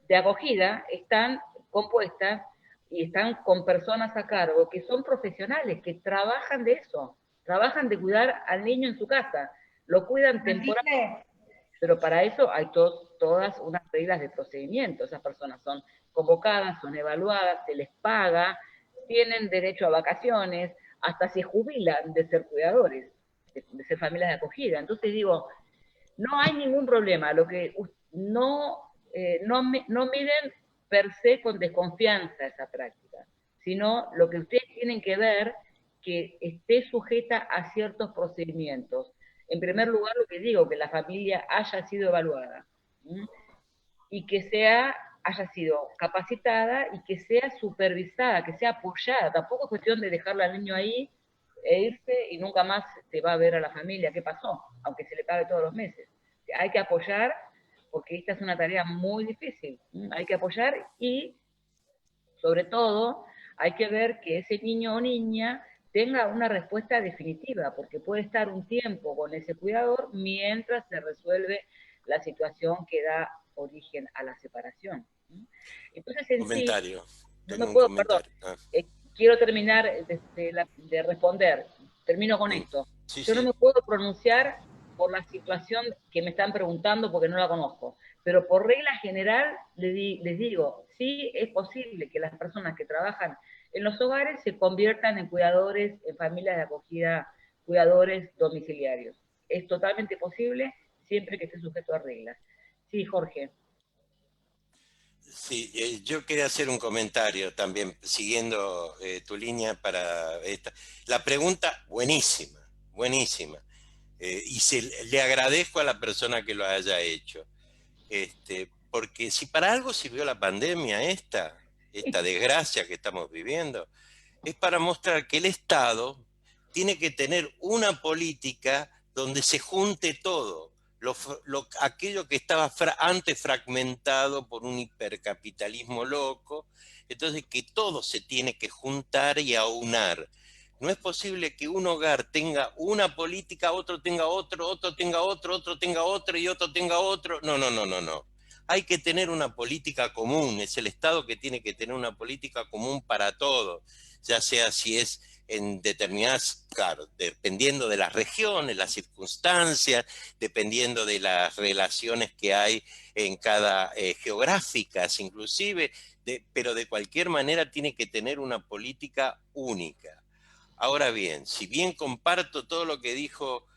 [SPEAKER 1] de acogida están compuestas y están con personas a cargo que son profesionales, que trabajan de eso, trabajan de cuidar al niño en su casa, lo cuidan temporalmente, pero para eso hay todas unas reglas de procedimiento. Esas personas son convocadas, son evaluadas, se les paga, tienen derecho a vacaciones, hasta se jubilan de ser cuidadores, de ser familias de acogida. Entonces digo, no hay ningún problema, lo que no miren per se con desconfianza esa práctica, sino lo que ustedes tienen que ver que esté sujeta a ciertos procedimientos. En primer lugar, lo que digo, que la familia haya sido evaluada, ¿sí? Y que haya sido capacitada y que sea supervisada, que sea apoyada. Tampoco es cuestión de dejarla al niño ahí e irse y nunca más te va a ver a la familia qué pasó, aunque se le pague todos los meses. Hay que apoyar, porque esta es una tarea muy difícil. Hay que apoyar y, sobre todo, hay que ver que ese niño o niña tenga una respuesta definitiva, porque puede estar un tiempo con ese cuidador mientras se resuelve la situación que da origen a la separación. Entonces, en
[SPEAKER 3] comentario.
[SPEAKER 1] sí, no me puedo,
[SPEAKER 3] comentario.
[SPEAKER 1] perdón, quiero terminar de responder, termino con esto.
[SPEAKER 3] Sí,
[SPEAKER 1] Yo no me puedo pronunciar por la situación que me están preguntando porque no la conozco, pero por regla general les digo, sí es posible que las personas que trabajan en los hogares se conviertan en cuidadores, en familias de acogida, cuidadores domiciliarios. Es totalmente posible siempre que esté sujeto a reglas. Sí, Jorge.
[SPEAKER 3] Sí, yo quería hacer un comentario también, siguiendo tu línea para esta. La pregunta, buenísima, buenísima. Y le agradezco a la persona que lo haya hecho. Porque si para algo sirvió la pandemia esta desgracia que estamos viviendo, es para mostrar que el Estado tiene que tener una política donde se junte todo, aquello que estaba antes fragmentado por un hipercapitalismo loco, entonces que todo se tiene que juntar y aunar. No es posible que un hogar tenga una política, otro tenga otro, otro tenga otro, otro tenga otro y otro tenga otro. No, no, no, no, no. Hay que tener una política común, es el Estado que tiene que tener una política común para todo, ya sea si es en determinadas, claro, dependiendo de las regiones, las circunstancias, dependiendo de las relaciones que hay en cada geográficas inclusive, pero de cualquier manera tiene que tener una política única. Ahora bien, si bien comparto todo lo que dijo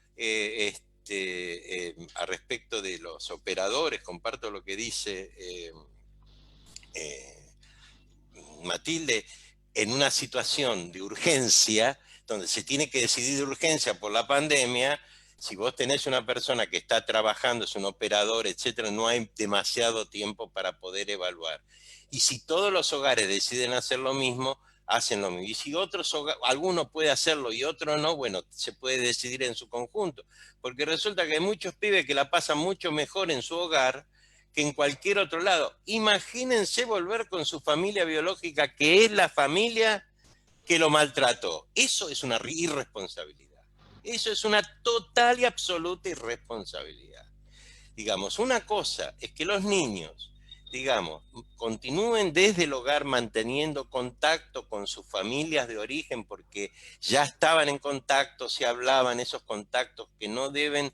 [SPEAKER 3] a respecto de los operadores, comparto lo que dice Matilde, en una situación de urgencia, donde se tiene que decidir de urgencia por la pandemia, Si vos tenés una persona que está trabajando, es un operador, etcétera, no hay demasiado tiempo para poder evaluar. Y si todos los hogares deciden hacer lo mismo, hacen lo mismo. Y si alguno puede hacerlo y otro no, bueno, se puede decidir en su conjunto. Porque resulta que hay muchos pibes que la pasan mucho mejor en su hogar que en cualquier otro lado. Imagínense volver con su familia biológica, que es la familia que lo maltrató. Eso es una irresponsabilidad. Eso es una total y absoluta irresponsabilidad. Digamos, una cosa es que los niños, digamos, continúen desde el hogar manteniendo contacto con sus familias de origen porque ya estaban en contacto, se hablaban esos contactos que no deben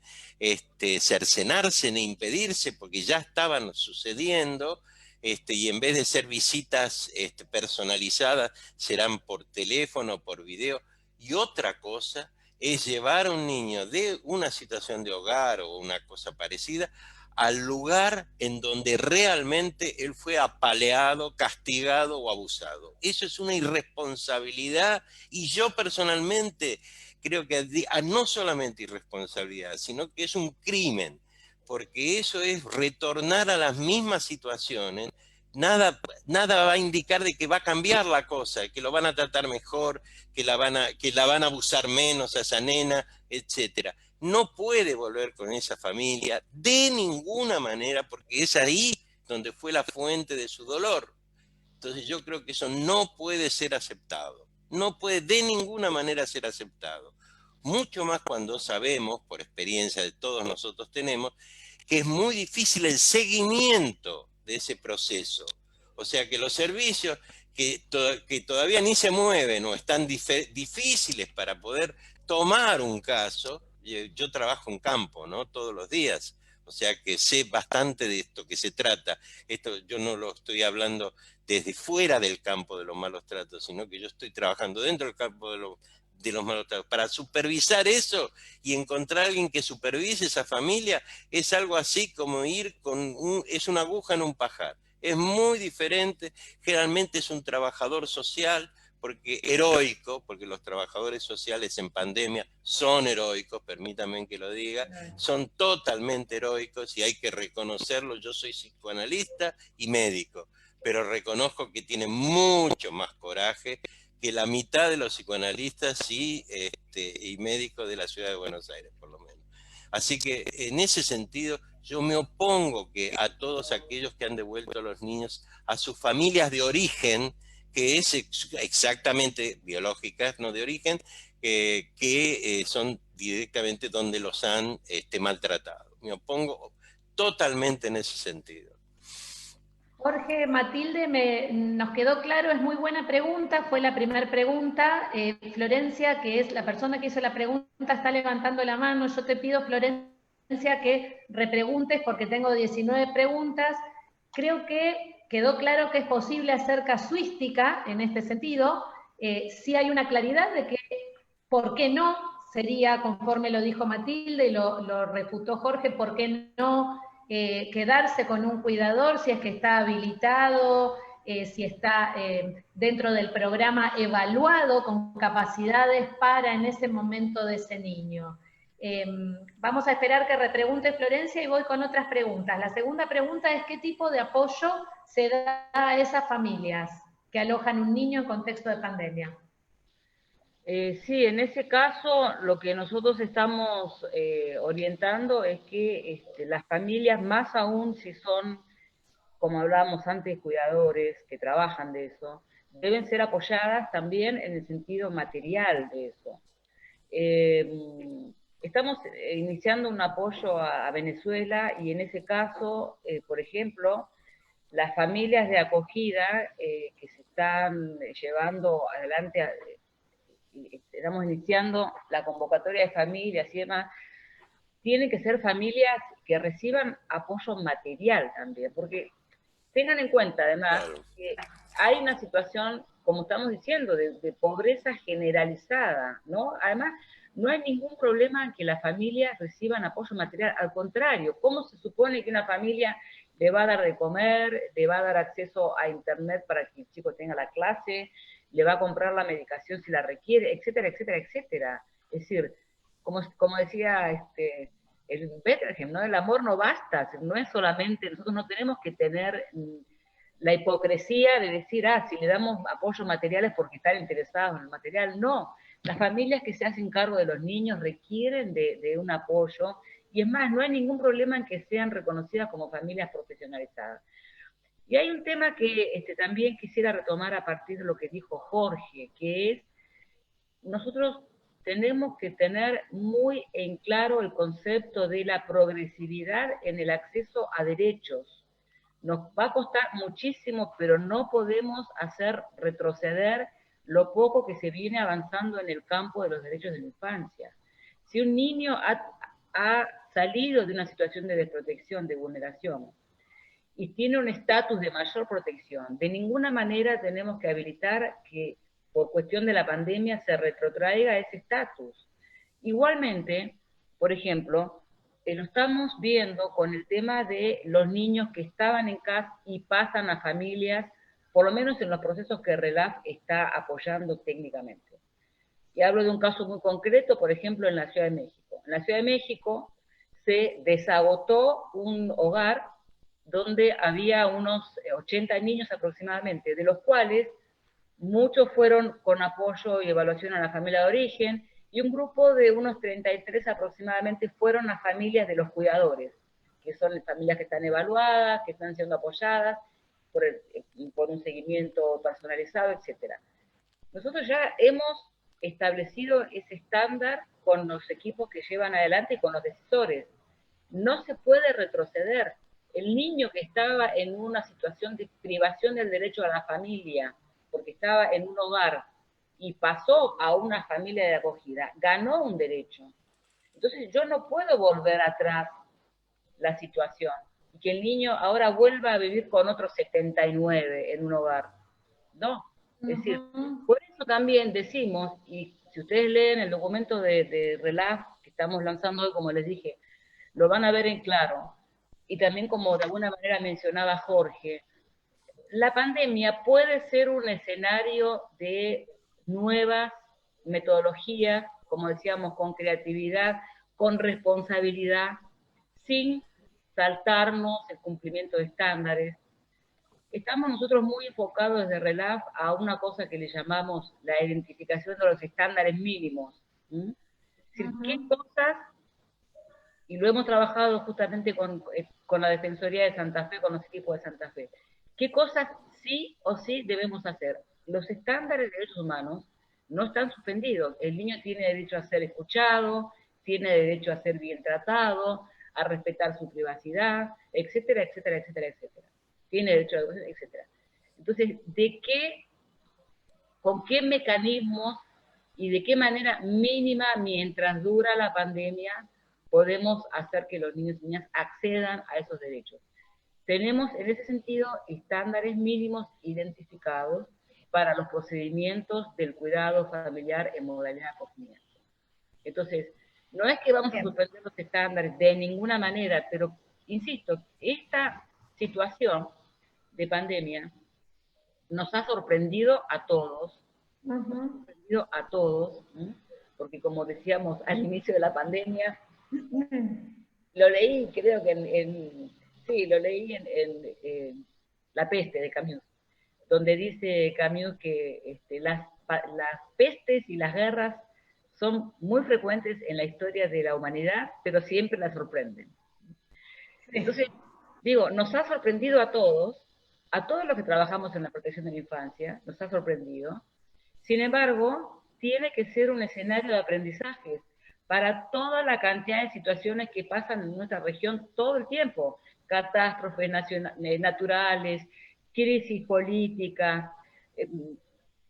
[SPEAKER 3] cercenarse ni impedirse porque ya estaban sucediendo, y en vez de ser visitas personalizadas, serán por teléfono, por video. Y otra cosa es llevar a un niño de una situación de hogar o una cosa parecida al lugar en donde realmente él fue apaleado, castigado o abusado. Eso es una irresponsabilidad y yo personalmente creo que no solamente irresponsabilidad, sino que es un crimen, porque eso es retornar a las mismas situaciones. Nada va a indicar de que va a cambiar la cosa, que lo van a tratar mejor, que la van a abusar menos a esa nena, etcétera. No puede volver con esa familia de ninguna manera, porque es ahí donde fue la fuente de su dolor. Entonces yo creo que eso no puede ser aceptado. No puede de ninguna manera ser aceptado. Mucho más cuando sabemos, por experiencia de todos nosotros tenemos, que es muy difícil el seguimiento de ese proceso. O sea que los servicios que todavía ni se mueven o están difíciles para poder tomar un caso, yo trabajo en campo, ¿no? Todos los días, o sea que sé bastante de esto que se trata. Esto yo no lo estoy hablando desde fuera del campo de los malos tratos, sino que yo estoy trabajando dentro del campo de los malos tratos. Para supervisar eso y encontrar a alguien que supervise esa familia es algo así como ir es una aguja en un pajar. Es muy diferente, generalmente es un trabajador social, porque heroico, porque los trabajadores sociales en pandemia son heroicos, permítanme que lo diga, son totalmente heroicos y hay que reconocerlo. Yo soy psicoanalista y médico, pero reconozco que tienen mucho más coraje que la mitad de los psicoanalistas y médicos de la ciudad de Buenos Aires, por lo menos. Así que en ese sentido yo me opongo que a todos aquellos que han devuelto a los niños a sus familias de origen, que es exactamente biológicas, no de origen, que son directamente donde los han maltratado. Me opongo totalmente en ese sentido.
[SPEAKER 2] Jorge, Matilde, nos quedó claro, es muy buena pregunta, fue la primera pregunta. Florencia, que es la persona que hizo la pregunta, está levantando la mano. Yo te pido, Florencia, que repreguntes porque tengo 19 preguntas. Creo que quedó claro que es posible hacer casuística en este sentido. Sí hay una claridad de que, ¿por qué no? Sería, conforme lo dijo Matilde y lo refutó Jorge, ¿por qué no quedarse con un cuidador si es que está habilitado, si está dentro del programa evaluado con capacidades para en ese momento de ese niño? Vamos a esperar que repregunte Florencia y voy con otras preguntas. La segunda pregunta es ¿qué tipo de apoyo se da a esas familias que alojan un niño en contexto de pandemia?
[SPEAKER 1] Sí, en ese caso lo que nosotros estamos orientando es que las familias, más aún si son, como hablábamos antes, cuidadores que trabajan de eso, deben ser apoyadas también en el sentido material de eso. Estamos iniciando un apoyo a Venezuela y en ese caso, por ejemplo, las familias de acogida que se están llevando adelante, estamos iniciando la convocatoria de familias y demás, tienen que ser familias que reciban apoyo material también, porque tengan en cuenta además que hay una situación, como estamos diciendo, de pobreza generalizada, ¿no? Además, no hay ningún problema en que las familias reciban apoyo material, al contrario, ¿cómo se supone que una familia le va a dar de comer, le va a dar acceso a internet para que el chico tenga la clase, le va a comprar la medicación si la requiere, etcétera, etcétera, etcétera? Es decir, como decía el Bettelheim, ¿no? El amor no basta, no es solamente, nosotros no tenemos que tener la hipocresía de decir, si le damos apoyo materiales porque están interesados en el material. No, las familias que se hacen cargo de los niños requieren de un apoyo, y es más, no hay ningún problema en que sean reconocidas como familias profesionalizadas. Y hay un tema que también quisiera retomar a partir de lo que dijo Jorge, que es, nosotros tenemos que tener muy en claro el concepto de la progresividad en el acceso a derechos. Nos va a costar muchísimo, pero no podemos hacer retroceder lo poco que se viene avanzando en el campo de los derechos de la infancia. Si un niño ha salido de una situación de desprotección, de vulneración, y tiene un estatus de mayor protección, de ninguna manera tenemos que habilitar que por cuestión de la pandemia se retrotraiga ese estatus. Igualmente, por ejemplo, lo estamos viendo con el tema de los niños que estaban en casa y pasan a familias, por lo menos en los procesos que RELAF está apoyando técnicamente. Y hablo de un caso muy concreto, por ejemplo, en la Ciudad de México. En la Ciudad de México se desagotó un hogar donde había unos 80 niños aproximadamente, de los cuales muchos fueron con apoyo y evaluación a la familia de origen, y un grupo de unos 33 aproximadamente fueron a familias de los cuidadores, que son familias que están evaluadas, que están siendo apoyadas por un seguimiento personalizado, etc. Nosotros ya hemos establecido ese estándar con los equipos que llevan adelante y con los decisores. No se puede retroceder. El niño que estaba en una situación de privación del derecho a la familia, porque estaba en un hogar y pasó a una familia de acogida, ganó un derecho. Entonces yo no puedo volver atrás la situación y que el niño ahora vuelva a vivir con otros 79 en un hogar. No, es decir, por eso también decimos, y si ustedes leen el documento de RELAF que estamos lanzando hoy, como les dije, lo van a ver en claro, y también como de alguna manera mencionaba Jorge, la pandemia puede ser un escenario de nuevas metodologías, como decíamos, con creatividad, con responsabilidad, sin saltarnos el cumplimiento de estándares. Estamos nosotros muy enfocados desde RELAF a una cosa que le llamamos la identificación de los estándares mínimos. Es decir, qué cosas, y lo hemos trabajado justamente con la Defensoría de Santa Fe, con los equipos de Santa Fe, qué cosas sí o sí debemos hacer. Los estándares de derechos humanos no están suspendidos. El niño tiene derecho a ser escuchado, tiene derecho a ser bien tratado, a respetar su privacidad, etcétera, etcétera, etcétera, etcétera. Tiene derecho a educación, etcétera. Entonces, con qué mecanismos y de qué manera mínima, mientras dura la pandemia, podemos hacer que los niños y niñas accedan a esos derechos? Tenemos en ese sentido estándares mínimos identificados para los procedimientos del cuidado familiar en modalidad de acogimiento. Entonces, no es que vamos a suspender los estándares de ninguna manera, pero insisto, esta situación de pandemia nos ha sorprendido a todos, porque como decíamos al inicio de la pandemia, lo leí, creo que lo leí en La peste de Camus, donde dice Camus que las pestes y las guerras son muy frecuentes en la historia de la humanidad, pero siempre la sorprenden. Entonces, digo, nos ha sorprendido a todos los que trabajamos en la protección de la infancia, nos ha sorprendido. Sin embargo, tiene que ser un escenario de aprendizaje para toda la cantidad de situaciones que pasan en nuestra región todo el tiempo. Catástrofes naturales, crisis política,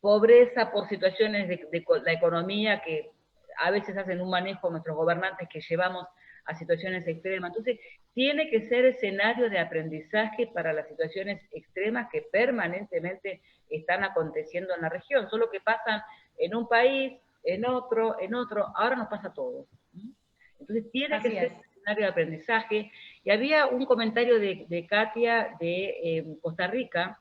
[SPEAKER 1] pobreza por situaciones de la economía que a veces hacen un manejo nuestros gobernantes que llevamos a situaciones extremas. Entonces, tiene que ser escenario de aprendizaje para las situaciones extremas que permanentemente están aconteciendo en la región, solo que pasan en un país, en otro, ahora nos pasa a todos. Entonces, tiene que ser escenario de aprendizaje. Y había un comentario de Katia de Costa Rica,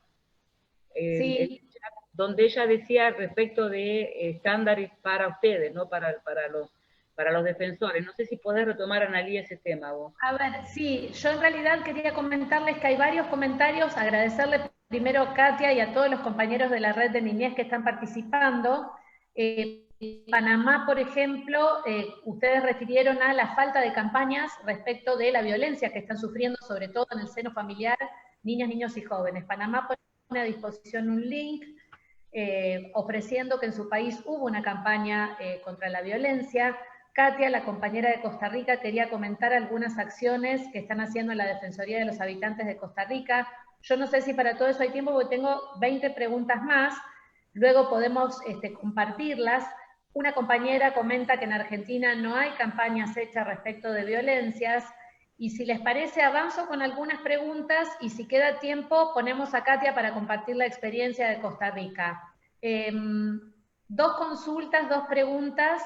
[SPEAKER 1] donde ella decía respecto de estándares para ustedes, ¿no? para los para los defensores. No sé si podés retomar, Analía, ese tema vos.
[SPEAKER 2] A ver, sí, yo en realidad quería comentarles que hay varios comentarios, agradecerle primero a Katia y a todos los compañeros de la red de niñez que están participando. Panamá, por ejemplo, ustedes refirieron a la falta de campañas respecto de la violencia que están sufriendo, sobre todo en el seno familiar, niñas, niños y jóvenes. Panamá pone a disposición un link ofreciendo que en su país hubo una campaña contra la violencia. Katia, la compañera de Costa Rica, quería comentar algunas acciones que están haciendo la Defensoría de los Habitantes de Costa Rica. Yo no sé si para todo eso hay tiempo, porque tengo 20 preguntas más, luego podemos compartirlas. Una compañera comenta que en Argentina no hay campañas hechas respecto de violencias, y si les parece avanzo con algunas preguntas, y si queda tiempo ponemos a Katia para compartir la experiencia de Costa Rica. Dos consultas, dos preguntas.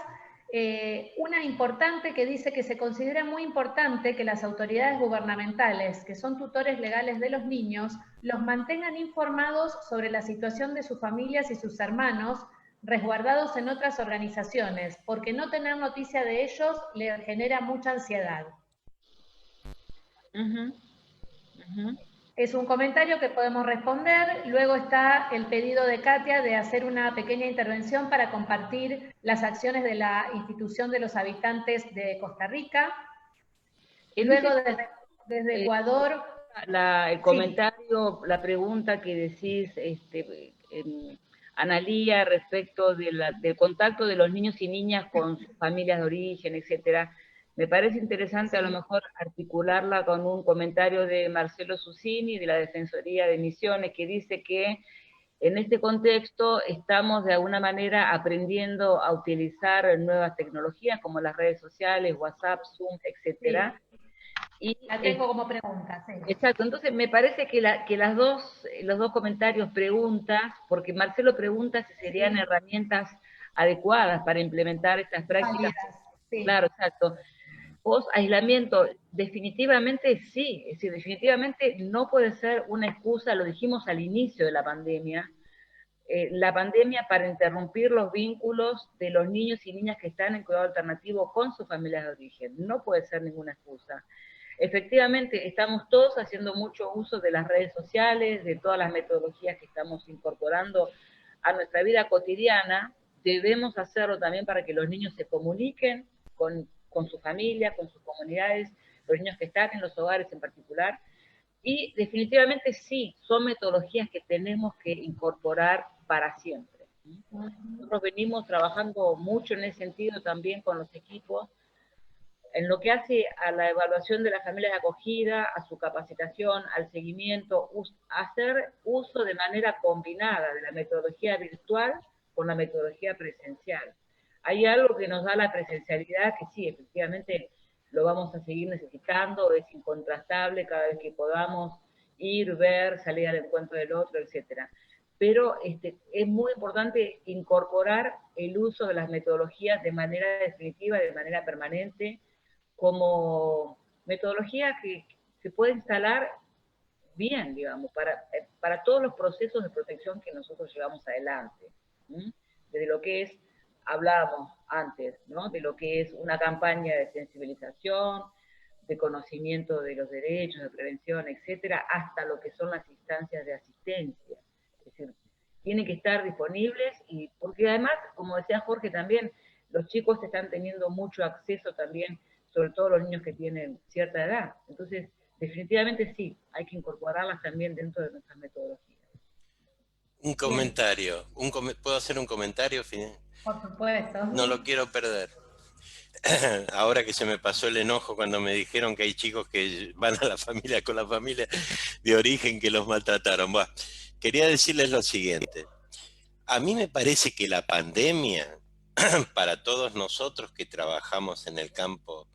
[SPEAKER 2] Una importante que dice que se considera muy importante que las autoridades gubernamentales, que son tutores legales de los niños, los mantengan informados sobre la situación de sus familias y sus hermanos resguardados en otras organizaciones, porque no tener noticia de ellos les genera mucha ansiedad. Es un comentario que podemos responder. Luego está el pedido de Katia de hacer una pequeña intervención para compartir las acciones de la institución de los habitantes de Costa Rica. Luego desde Ecuador.
[SPEAKER 1] El comentario, sí. La pregunta que decís, Analía, respecto del contacto de los niños y niñas con sus familias de origen, etcétera. Me parece interesante, sí, a lo mejor articularla con un comentario de Marcelo Susini, de la Defensoría de Misiones, que dice que en este contexto estamos de alguna manera aprendiendo a utilizar nuevas tecnologías como las redes sociales, WhatsApp, Zoom, etcétera. Sí.
[SPEAKER 2] Y la tengo como pregunta, sí.
[SPEAKER 1] Exacto, entonces me parece que los dos comentarios, preguntas, porque Marcelo pregunta si serían, sí, herramientas adecuadas para implementar estas prácticas. Sí. Claro, exacto. Aislamiento, definitivamente sí, es decir, definitivamente no puede ser una excusa, lo dijimos al inicio de la pandemia para interrumpir los vínculos de los niños y niñas que están en cuidado alternativo con sus familias de origen, no puede ser ninguna excusa. Efectivamente, estamos todos haciendo mucho uso de las redes sociales, de todas las metodologías que estamos incorporando a nuestra vida cotidiana. Debemos hacerlo también para que los niños se comuniquen con su familia, con sus comunidades, los niños que están en los hogares en particular. Y definitivamente sí, son metodologías que tenemos que incorporar para siempre. Nosotros venimos trabajando mucho en ese sentido también con los equipos, en lo que hace a la evaluación de las familias de acogida, a su capacitación, al seguimiento, hacer uso de manera combinada de la metodología virtual con la metodología presencial. Hay algo que nos da la presencialidad que sí, efectivamente lo vamos a seguir necesitando, es incontrastable cada vez que podamos ir, ver, salir al encuentro del otro, etc. Pero es muy importante incorporar el uso de las metodologías de manera definitiva, de manera permanente, como metodología que se puede instalar bien, digamos, para todos los procesos de protección que nosotros llevamos adelante. Desde lo que es, hablábamos antes, ¿no? De lo que es una campaña de sensibilización, de conocimiento de los derechos, de prevención, etcétera, hasta lo que son las instancias de asistencia. Es decir, tienen que estar disponibles, y porque además, como decía Jorge también, los chicos están teniendo mucho acceso también, sobre todo los niños que tienen cierta edad. Entonces, definitivamente sí, hay que incorporarlas también dentro de nuestras metodologías.
[SPEAKER 3] Un comentario. ¿Puedo hacer un comentario?
[SPEAKER 2] Por supuesto.
[SPEAKER 3] No lo quiero perder. Ahora que se me pasó el enojo cuando me dijeron que hay chicos que van a la familia con la familia de origen que los maltrataron. Bueno, quería decirles lo siguiente. A mí me parece que la pandemia, para todos nosotros que trabajamos en el campo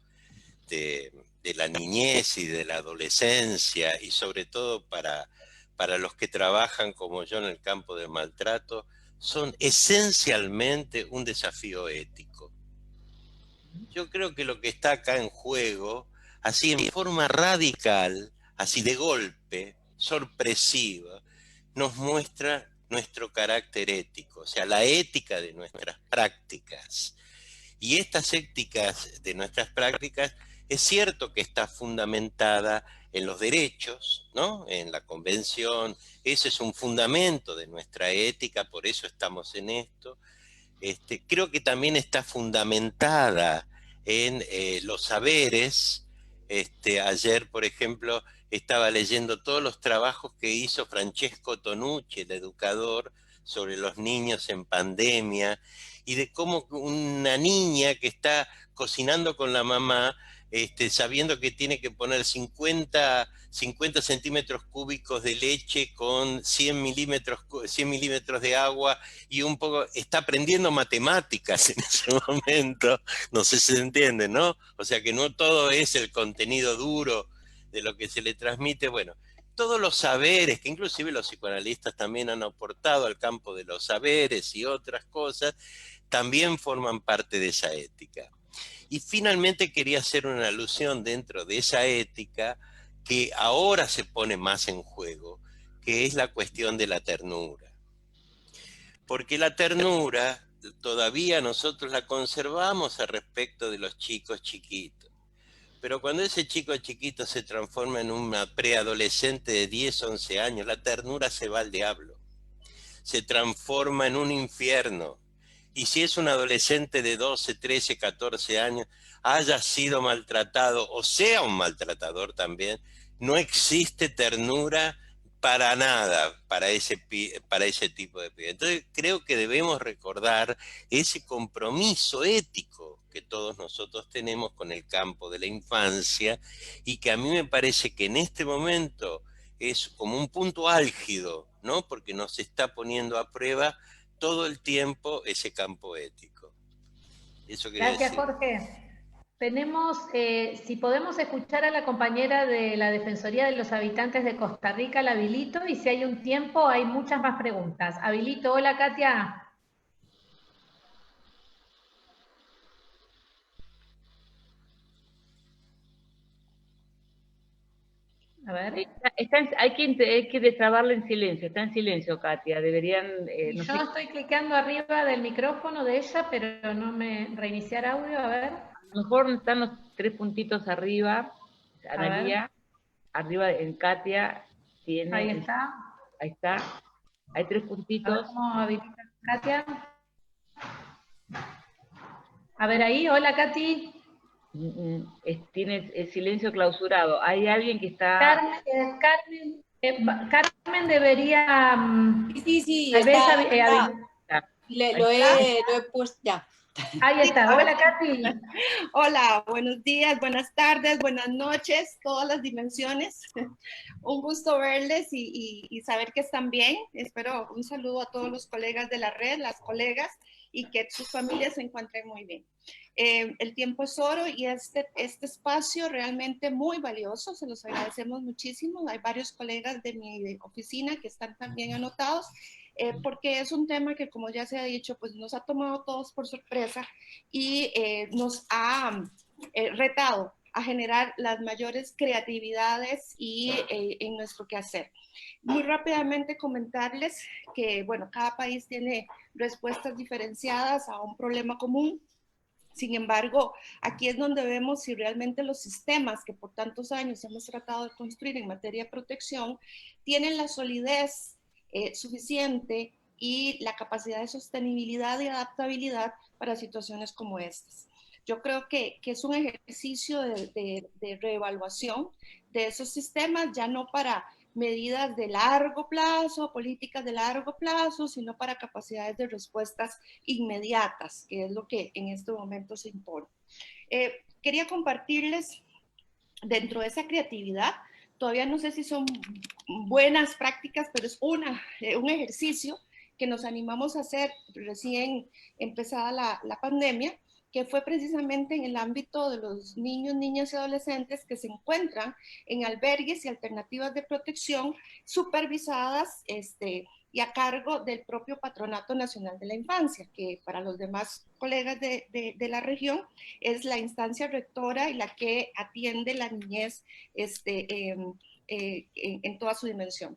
[SPEAKER 3] de la niñez y de la adolescencia, y sobre todo para los que trabajan como yo en el campo del maltrato, son esencialmente un desafío ético. Yo creo que lo que está acá en juego, así en forma radical, así de golpe, sorpresiva, nos muestra nuestro carácter ético, o sea, la ética de nuestras prácticas. Y estas éticas de nuestras prácticas, es cierto que está fundamentada en los derechos, ¿no? En la Convención, ese es un fundamento de nuestra ética, por eso estamos en esto. Creo que también está fundamentada en los saberes. Ayer, por ejemplo, estaba leyendo todos los trabajos que hizo Francesco Tonucci, el educador, sobre los niños en pandemia, y de cómo una niña que está cocinando con la mamá, sabiendo que tiene que poner 50 centímetros cúbicos de leche con 100 milímetros de agua, y un poco está aprendiendo matemáticas en ese momento, no sé si se entiende, ¿no? O sea que no todo es el contenido duro de lo que se le transmite. Bueno, todos los saberes, que inclusive los psicoanalistas también han aportado al campo de los saberes y otras cosas, también forman parte de esa ética. Y finalmente quería hacer una alusión dentro de esa ética que ahora se pone más en juego, que es la cuestión de la ternura. Porque la ternura todavía nosotros la conservamos al respecto de los chicos chiquitos. Pero cuando ese chico chiquito se transforma en una preadolescente de 10, 11 años, la ternura se va al diablo. Se transforma en un infierno. Y si es un adolescente de 12, 13, 14 años, haya sido maltratado o sea un maltratador también, no existe ternura para nada para ese tipo de pibe. Entonces creo que debemos recordar ese compromiso ético que todos nosotros tenemos con el campo de la infancia, y que a mí me parece que en este momento es como un punto álgido, ¿no? Porque nos está poniendo a prueba todo el tiempo ese campo ético. Eso quería
[SPEAKER 2] Gracias,
[SPEAKER 3] decir.
[SPEAKER 2] Jorge. Tenemos, si podemos escuchar a la compañera de la Defensoría de los Habitantes de Costa Rica, la habilito, y si hay un tiempo hay muchas más preguntas. Habilito, hola Katia. A ver.
[SPEAKER 1] Hay que destrabarla en silencio, está en silencio, Katia. Deberían,
[SPEAKER 2] Y
[SPEAKER 1] no
[SPEAKER 2] yo
[SPEAKER 1] sé,
[SPEAKER 2] estoy clicando arriba del micrófono de ella, pero no me reiniciar audio, a ver.
[SPEAKER 1] a lo mejor están los tres puntitos arriba,
[SPEAKER 2] A ver,
[SPEAKER 1] Analía, arriba en Katia,
[SPEAKER 2] ahí
[SPEAKER 1] tiene,
[SPEAKER 2] está.
[SPEAKER 1] ahí está, hay tres
[SPEAKER 2] A ver
[SPEAKER 1] puntitos.
[SPEAKER 2] cómo habilita Katia. A ver ahí, hola Katy.
[SPEAKER 1] Tiene el silencio clausurado. Hay alguien que está.
[SPEAKER 2] Carmen debería,
[SPEAKER 4] Sí,
[SPEAKER 2] tal vez,
[SPEAKER 4] está, está.
[SPEAKER 1] Ahí está.
[SPEAKER 4] Lo he puesto ya.
[SPEAKER 2] Ahí está. Hola Katy.
[SPEAKER 5] Hola, buenos días, buenas tardes, buenas noches, todas las dimensiones. Un gusto verles y saber que están bien. Espero un saludo a todos los colegas de la red, las colegas, y que sus familias se encuentren muy bien. El tiempo es oro y este espacio realmente muy valioso, se los agradecemos muchísimo. Hay varios colegas de mi oficina que están también anotados, porque es un tema que, como ya se ha dicho, pues nos ha tomado todos por sorpresa y nos ha retado a generar las mayores creatividades y en nuestro quehacer. Muy rápidamente comentarles que, bueno, cada país tiene respuestas diferenciadas a un problema común. Sin embargo, aquí es donde vemos si realmente los sistemas que por tantos años hemos tratado de construir en materia de protección tienen la solidez suficiente y la capacidad de sostenibilidad y adaptabilidad para situaciones como estas. Yo creo que es un ejercicio de reevaluación de esos sistemas, ya no para medidas de largo plazo, políticas de largo plazo, sino para capacidades de respuestas inmediatas, que es lo que en este momento se impone. Quería compartirles dentro de esa creatividad, todavía no sé si son buenas prácticas, pero es un ejercicio que nos animamos a hacer recién empezada la pandemia, que fue precisamente en el ámbito de los niños, niñas y adolescentes que se encuentran en albergues y alternativas de protección supervisadas y a cargo del propio Patronato Nacional de la Infancia, que para los demás colegas de la región es la instancia rectora y la que atiende la niñez en toda su dimensión.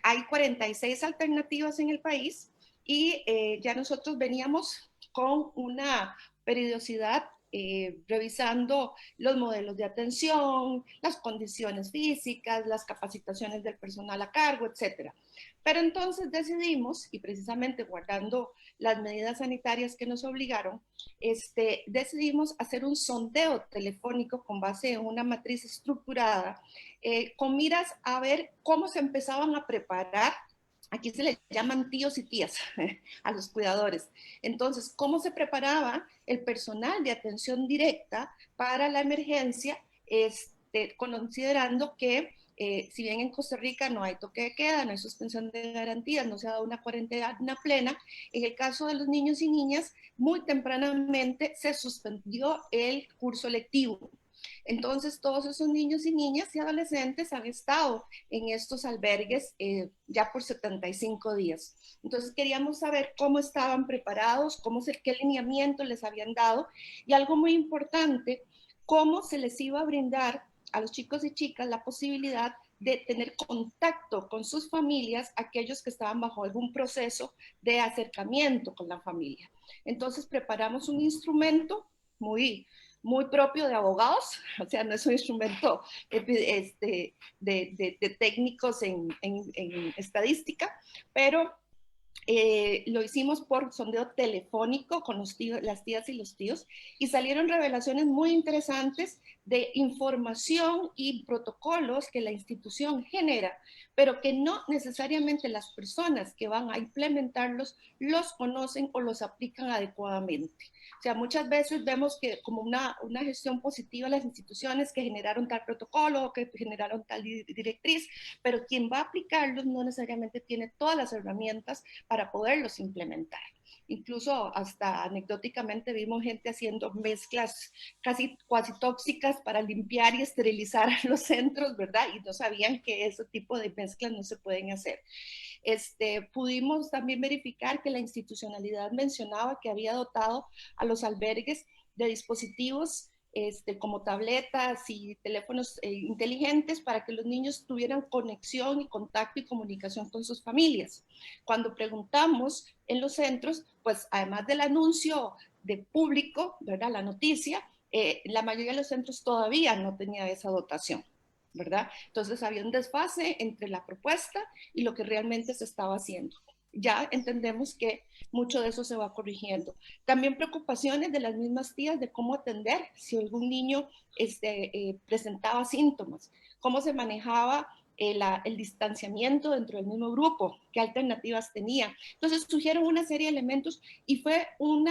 [SPEAKER 5] Hay 46 alternativas en el país y ya nosotros veníamos con una periodicidad, revisando los modelos de atención, las condiciones físicas, las capacitaciones del personal a cargo, etcétera. Pero entonces decidimos, y precisamente guardando las medidas sanitarias que nos obligaron, decidimos hacer un sondeo telefónico con base en una matriz estructurada, con miras a ver cómo se empezaban a preparar. Aquí se les llaman tíos y tías a los cuidadores. Entonces, ¿cómo se preparaba el personal de atención directa para la emergencia, considerando que si bien en Costa Rica no hay toque de queda, no hay suspensión de garantías, no se ha dado una cuarentena plena, en el caso de los niños y niñas, muy tempranamente se suspendió el curso lectivo. Entonces, todos esos niños y niñas y adolescentes han estado en estos albergues ya por 75 días. Entonces, queríamos saber cómo estaban preparados, qué lineamiento les habían dado, y algo muy importante, cómo se les iba a brindar a los chicos y chicas la posibilidad de tener contacto con sus familias, aquellos que estaban bajo algún proceso de acercamiento con la familia. Entonces, preparamos un instrumento muy propio de abogados, o sea, no es un instrumento de técnicos en estadística, pero lo hicimos por sondeo telefónico con las tías y los tíos, y salieron revelaciones muy interesantes de información y protocolos que la institución genera, pero que no necesariamente las personas que van a implementarlos los conocen o los aplican adecuadamente. O sea, muchas veces vemos que como una gestión positiva las instituciones que generaron tal protocolo, que generaron tal directriz, pero quien va a aplicarlos no necesariamente tiene todas las herramientas para poderlos implementar. Incluso hasta anecdóticamente vimos gente haciendo mezclas casi tóxicas para limpiar y esterilizar los centros, ¿verdad? Y no sabían que ese tipo de mezclas no se pueden hacer. Pudimos también verificar que la institucionalidad mencionaba que había dotado a los albergues de dispositivos como tabletas y teléfonos inteligentes para que los niños tuvieran conexión y contacto y comunicación con sus familias. Cuando preguntamos en los centros, pues además del anuncio de público, ¿verdad? La noticia, la mayoría de los centros todavía no tenía esa dotación, ¿verdad? Entonces había un desfase entre la propuesta y lo que realmente se estaba haciendo. Ya entendemos que mucho de eso se va corrigiendo. También preocupaciones de las mismas tías de cómo atender si algún niño presentaba síntomas, cómo se manejaba el distanciamiento dentro del mismo grupo, qué alternativas tenía. Entonces surgieron una serie de elementos y fue un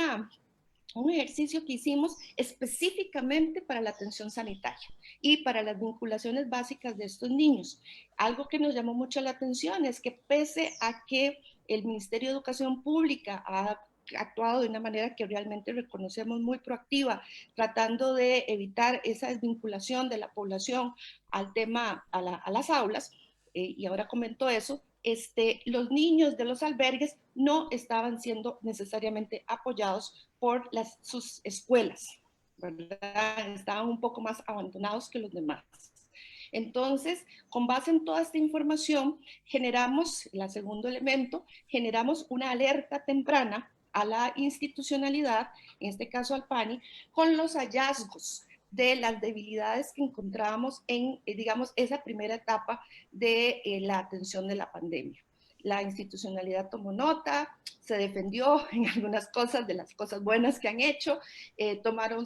[SPEAKER 5] ejercicio que hicimos específicamente para la atención sanitaria y para las vinculaciones básicas de estos niños. Algo que nos llamó mucho la atención es que pese a que el Ministerio de Educación Pública ha actuado de una manera que realmente reconocemos muy proactiva, tratando de evitar esa desvinculación de la población al tema, a las aulas, y ahora comento eso, los niños de los albergues no estaban siendo necesariamente apoyados por sus escuelas, ¿verdad? Estaban un poco más abandonados que los demás. Entonces, con base en toda esta información, generamos, el segundo elemento, generamos una alerta temprana a la institucionalidad, en este caso al PANI, con los hallazgos de las debilidades que encontrábamos en, digamos, esa primera etapa de la atención de la pandemia. La institucionalidad tomó nota, se defendió en algunas cosas, de las cosas buenas que han hecho,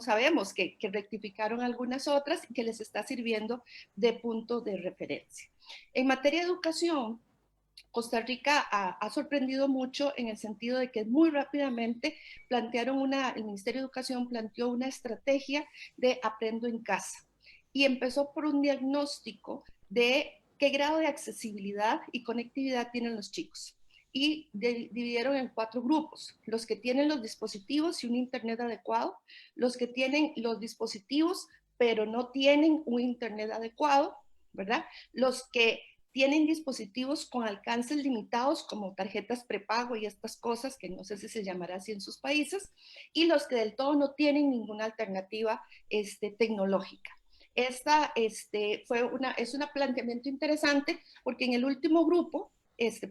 [SPEAKER 5] sabemos que rectificaron algunas otras y que les está sirviendo de punto de referencia. En materia de educación, Costa Rica ha sorprendido mucho en el sentido de que muy rápidamente el Ministerio de Educación planteó una estrategia de aprendo en casa y empezó por un diagnóstico de qué grado de accesibilidad y conectividad tienen los chicos. Y dividieron en 4 grupos: los que tienen los dispositivos y un internet adecuado, los que tienen los dispositivos pero no tienen un internet adecuado, ¿verdad? Los que tienen dispositivos con alcances limitados como tarjetas prepago y estas cosas que no sé si se llamará así en sus países, y los que del todo no tienen ninguna alternativa tecnológica. Es un planteamiento interesante porque en el último grupo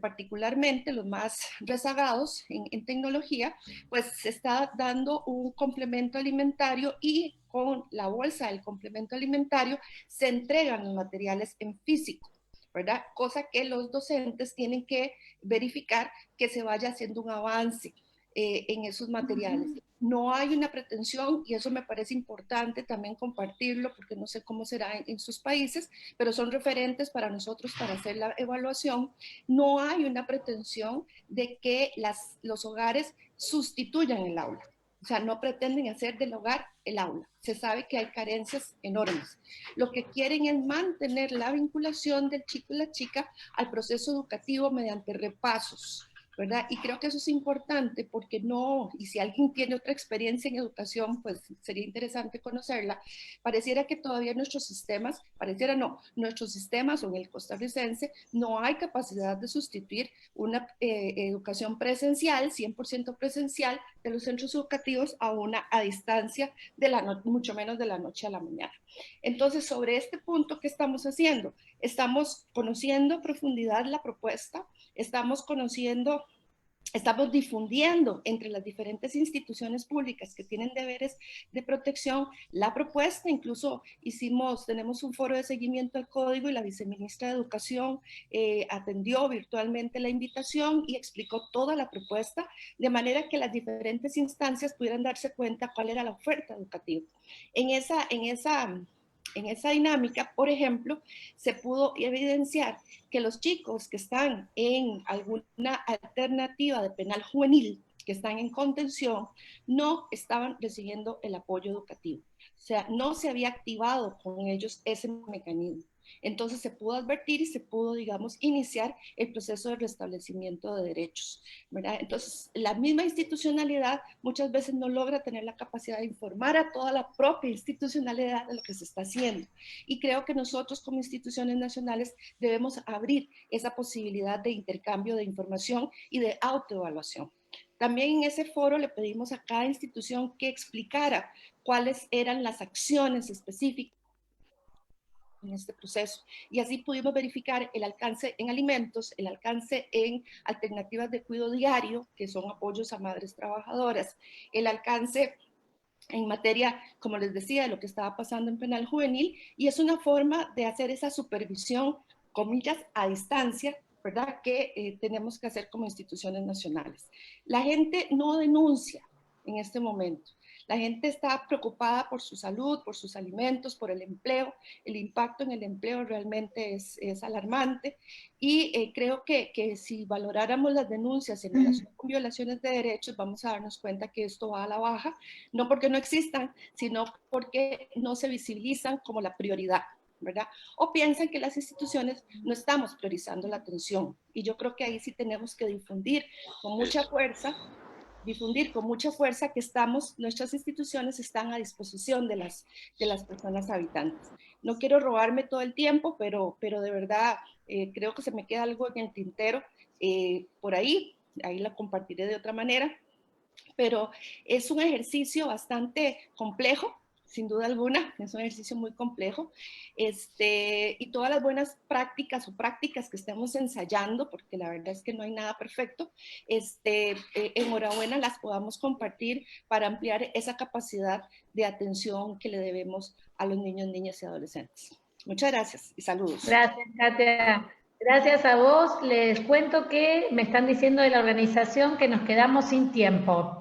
[SPEAKER 5] particularmente los más rezagados en tecnología, pues se está dando un complemento alimentario y con la bolsa del complemento alimentario se entregan los materiales en físico, ¿verdad? Cosa que los docentes tienen que verificar que se vaya haciendo un avance en esos materiales. No hay una pretensión, y eso me parece importante también compartirlo, porque no sé cómo será en sus países, pero son referentes para nosotros para hacer la evaluación. No hay una pretensión de que los hogares sustituyan el aula. O sea, no pretenden hacer del hogar el aula. Se sabe que hay carencias enormes. Lo que quieren es mantener la vinculación del chico y la chica al proceso educativo mediante repasos, ¿verdad? Y creo que eso es importante porque no, y si alguien tiene otra experiencia en educación, pues sería interesante conocerla. Pareciera que todavía nuestros sistemas, nuestros sistemas o en el costarricense, no hay capacidad de sustituir una educación presencial, 100% presencial, de los centros educativos a una a distancia, mucho menos de la noche a la mañana. Entonces, sobre este punto, ¿qué estamos haciendo? Estamos conociendo a profundidad la propuesta, estamos difundiendo entre las diferentes instituciones públicas que tienen deberes de protección la propuesta. Incluso tenemos un foro de seguimiento al código y la viceministra de Educación atendió virtualmente la invitación y explicó toda la propuesta, de manera que las diferentes instancias pudieran darse cuenta cuál era la oferta educativa. En esa dinámica, por ejemplo, se pudo evidenciar que los chicos que están en alguna alternativa de penal juvenil, que están en contención, no estaban recibiendo el apoyo educativo. O sea, no se había activado con ellos ese mecanismo. Entonces se pudo advertir y se pudo, digamos, iniciar el proceso de restablecimiento de derechos, ¿verdad? Entonces, la misma institucionalidad muchas veces no logra tener la capacidad de informar a toda la propia institucionalidad de lo que se está haciendo. Y creo que nosotros como instituciones nacionales debemos abrir esa posibilidad de intercambio de información y de autoevaluación. También en ese foro le pedimos a cada institución que explicara cuáles eran las acciones específicas en este proceso. Y así pudimos verificar el alcance en alimentos, el alcance en alternativas de cuidado diario, que son apoyos a madres trabajadoras, el alcance en materia, como les decía, de lo que estaba pasando en penal juvenil, y es una forma de hacer esa supervisión, comillas, a distancia, ¿verdad?, que tenemos que hacer como instituciones nacionales. La gente no denuncia en este momento. La gente está preocupada por su salud, por sus alimentos, por el empleo. El impacto en el empleo realmente es alarmante y creo que si valoráramos las denuncias en relación con violaciones de derechos, vamos a darnos cuenta que esto va a la baja, no porque no existan, sino porque no se visibilizan como la prioridad, ¿verdad? O piensan que las instituciones no estamos priorizando la atención. Y yo creo que ahí sí tenemos que difundir con mucha fuerza que nuestras instituciones están a disposición de las personas habitantes. No quiero robarme todo el tiempo, pero de verdad creo que se me queda algo en el tintero por ahí la compartiré de otra manera, pero es un ejercicio bastante complejo, sin duda alguna, es un ejercicio muy complejo, y todas las buenas prácticas o prácticas que estemos ensayando, porque la verdad es que no hay nada perfecto, enhorabuena, las podamos compartir para ampliar esa capacidad de atención que le debemos a los niños, niñas y adolescentes. Muchas gracias y saludos.
[SPEAKER 2] Gracias, Katia. Gracias a vos. Les cuento que me están diciendo de la organización que nos quedamos sin tiempo.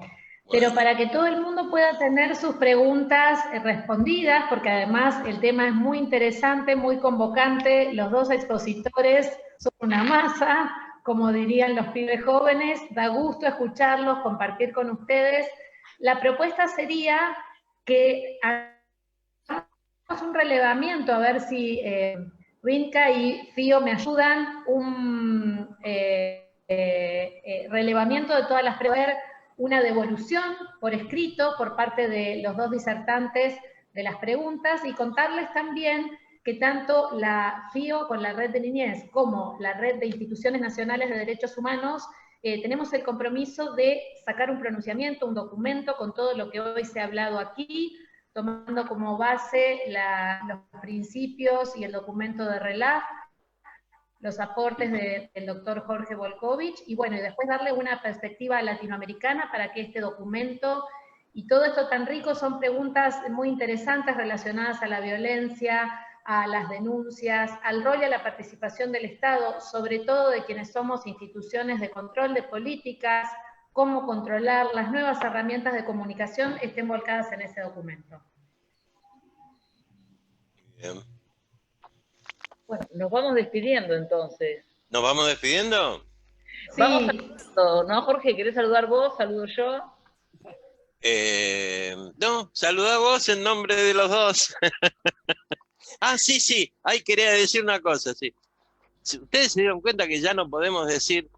[SPEAKER 2] Pero para que todo el mundo pueda tener sus preguntas respondidas, porque además el tema es muy interesante, muy convocante, los dos expositores son una masa, como dirían los pibes jóvenes, da gusto escucharlos, compartir con ustedes. La propuesta sería que hagamos un relevamiento, a ver si Rinka y Fío me ayudan, un relevamiento de todas las preguntas, una devolución por escrito por parte de los dos disertantes de las preguntas y contarles también que tanto la FIO con la Red de Niñez como la Red de Instituciones Nacionales de Derechos Humanos tenemos el compromiso de sacar un pronunciamiento, un documento con todo lo que hoy se ha hablado aquí, tomando como base los principios y el documento de RELAF, los aportes del doctor Jorge Volkovich, y bueno, y después darle una perspectiva latinoamericana para que este documento y todo esto tan rico son preguntas muy interesantes relacionadas a la violencia, a las denuncias, al rol y a la participación del Estado, sobre todo de quienes somos instituciones de control de políticas, cómo controlar las nuevas herramientas de comunicación estén volcadas en ese documento.
[SPEAKER 3] Bien.
[SPEAKER 1] Bueno, nos vamos despidiendo entonces.
[SPEAKER 3] ¿Nos vamos despidiendo?
[SPEAKER 2] Sí.
[SPEAKER 1] Vamos saludando, ¿no, Jorge? ¿Querés saludar vos? ¿Saludo yo?
[SPEAKER 3] No, saluda vos en nombre de los dos. Ah, sí, ahí quería decir una cosa, sí. Si ustedes se dieron cuenta que ya no podemos decir,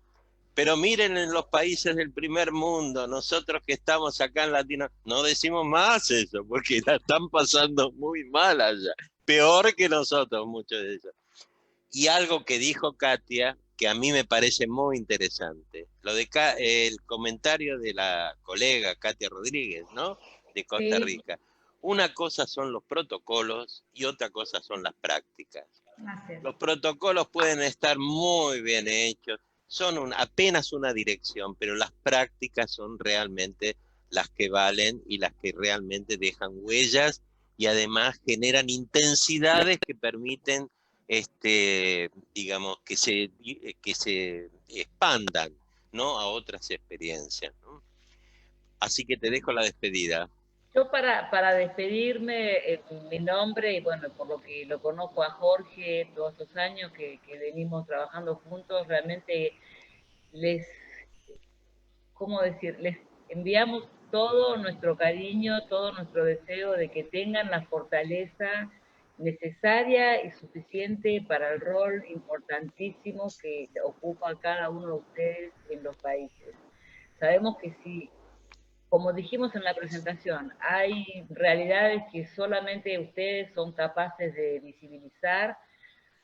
[SPEAKER 3] pero miren en los países del primer mundo, nosotros que estamos acá en Latinoamérica, no decimos más eso, porque la están pasando muy mal allá, peor que nosotros, muchos de ellos. Y algo que dijo Katia, que a mí me parece muy interesante, el comentario de la colega Katia Rodríguez, ¿no? De Costa
[SPEAKER 2] Sí.
[SPEAKER 3] Rica. Una cosa son los protocolos y otra cosa son las prácticas. Los protocolos pueden estar muy bien hechos, son apenas una dirección, pero las prácticas son realmente las que valen y las que realmente dejan huellas y además generan intensidades que permiten, digamos, que se expandan, ¿no? A otras experiencias, ¿no? Así que te dejo la despedida.
[SPEAKER 1] Yo para despedirme, en mi nombre, y bueno, por lo que lo conozco a Jorge todos estos años que venimos trabajando juntos, realmente ¿cómo decir? Les enviamos todo nuestro cariño, todo nuestro deseo de que tengan la fortaleza necesaria y suficiente para el rol importantísimo que ocupa cada uno de ustedes en los países. Sabemos que sí, como dijimos en la presentación, hay realidades que solamente ustedes son capaces de visibilizar.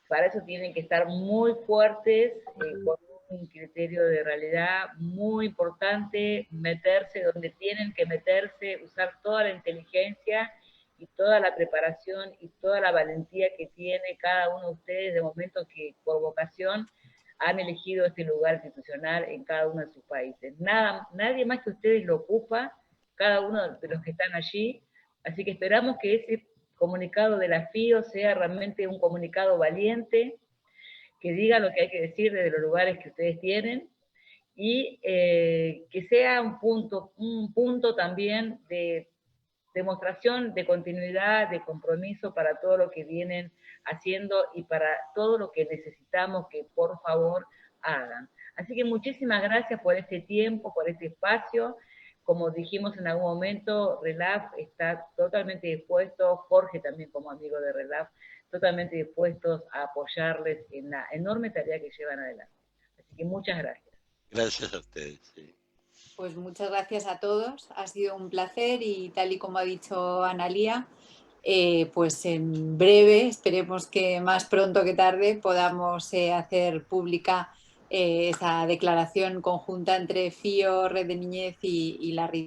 [SPEAKER 1] Para eso tienen que estar muy fuertes, con un criterio de realidad muy importante, meterse donde tienen que meterse, usar toda la inteligencia y toda la preparación y toda la valentía que tiene cada uno de ustedes de momentos que por vocación han elegido este lugar institucional en cada uno de sus países. Nadie más que ustedes lo ocupa, cada uno de los que están allí, así que esperamos que ese comunicado de la FIO sea realmente un comunicado valiente, que diga lo que hay que decir desde los lugares que ustedes tienen, y que sea un punto también de demostración de continuidad, de compromiso para todo lo que vienen haciendo y para todo lo que necesitamos que por favor hagan. Así que muchísimas gracias por este tiempo, por este espacio. Como dijimos en algún momento, RELAF está totalmente dispuesto, Jorge también como amigo de RELAF, totalmente dispuestos a apoyarles en la enorme tarea que llevan adelante. Así que muchas gracias.
[SPEAKER 3] Gracias a ustedes. Sí.
[SPEAKER 4] Pues muchas gracias a todos, ha sido un placer y tal y como ha dicho Analía, pues en breve, esperemos que más pronto que tarde, podamos hacer pública esa declaración conjunta entre FIO, Red de Niñez y la RID.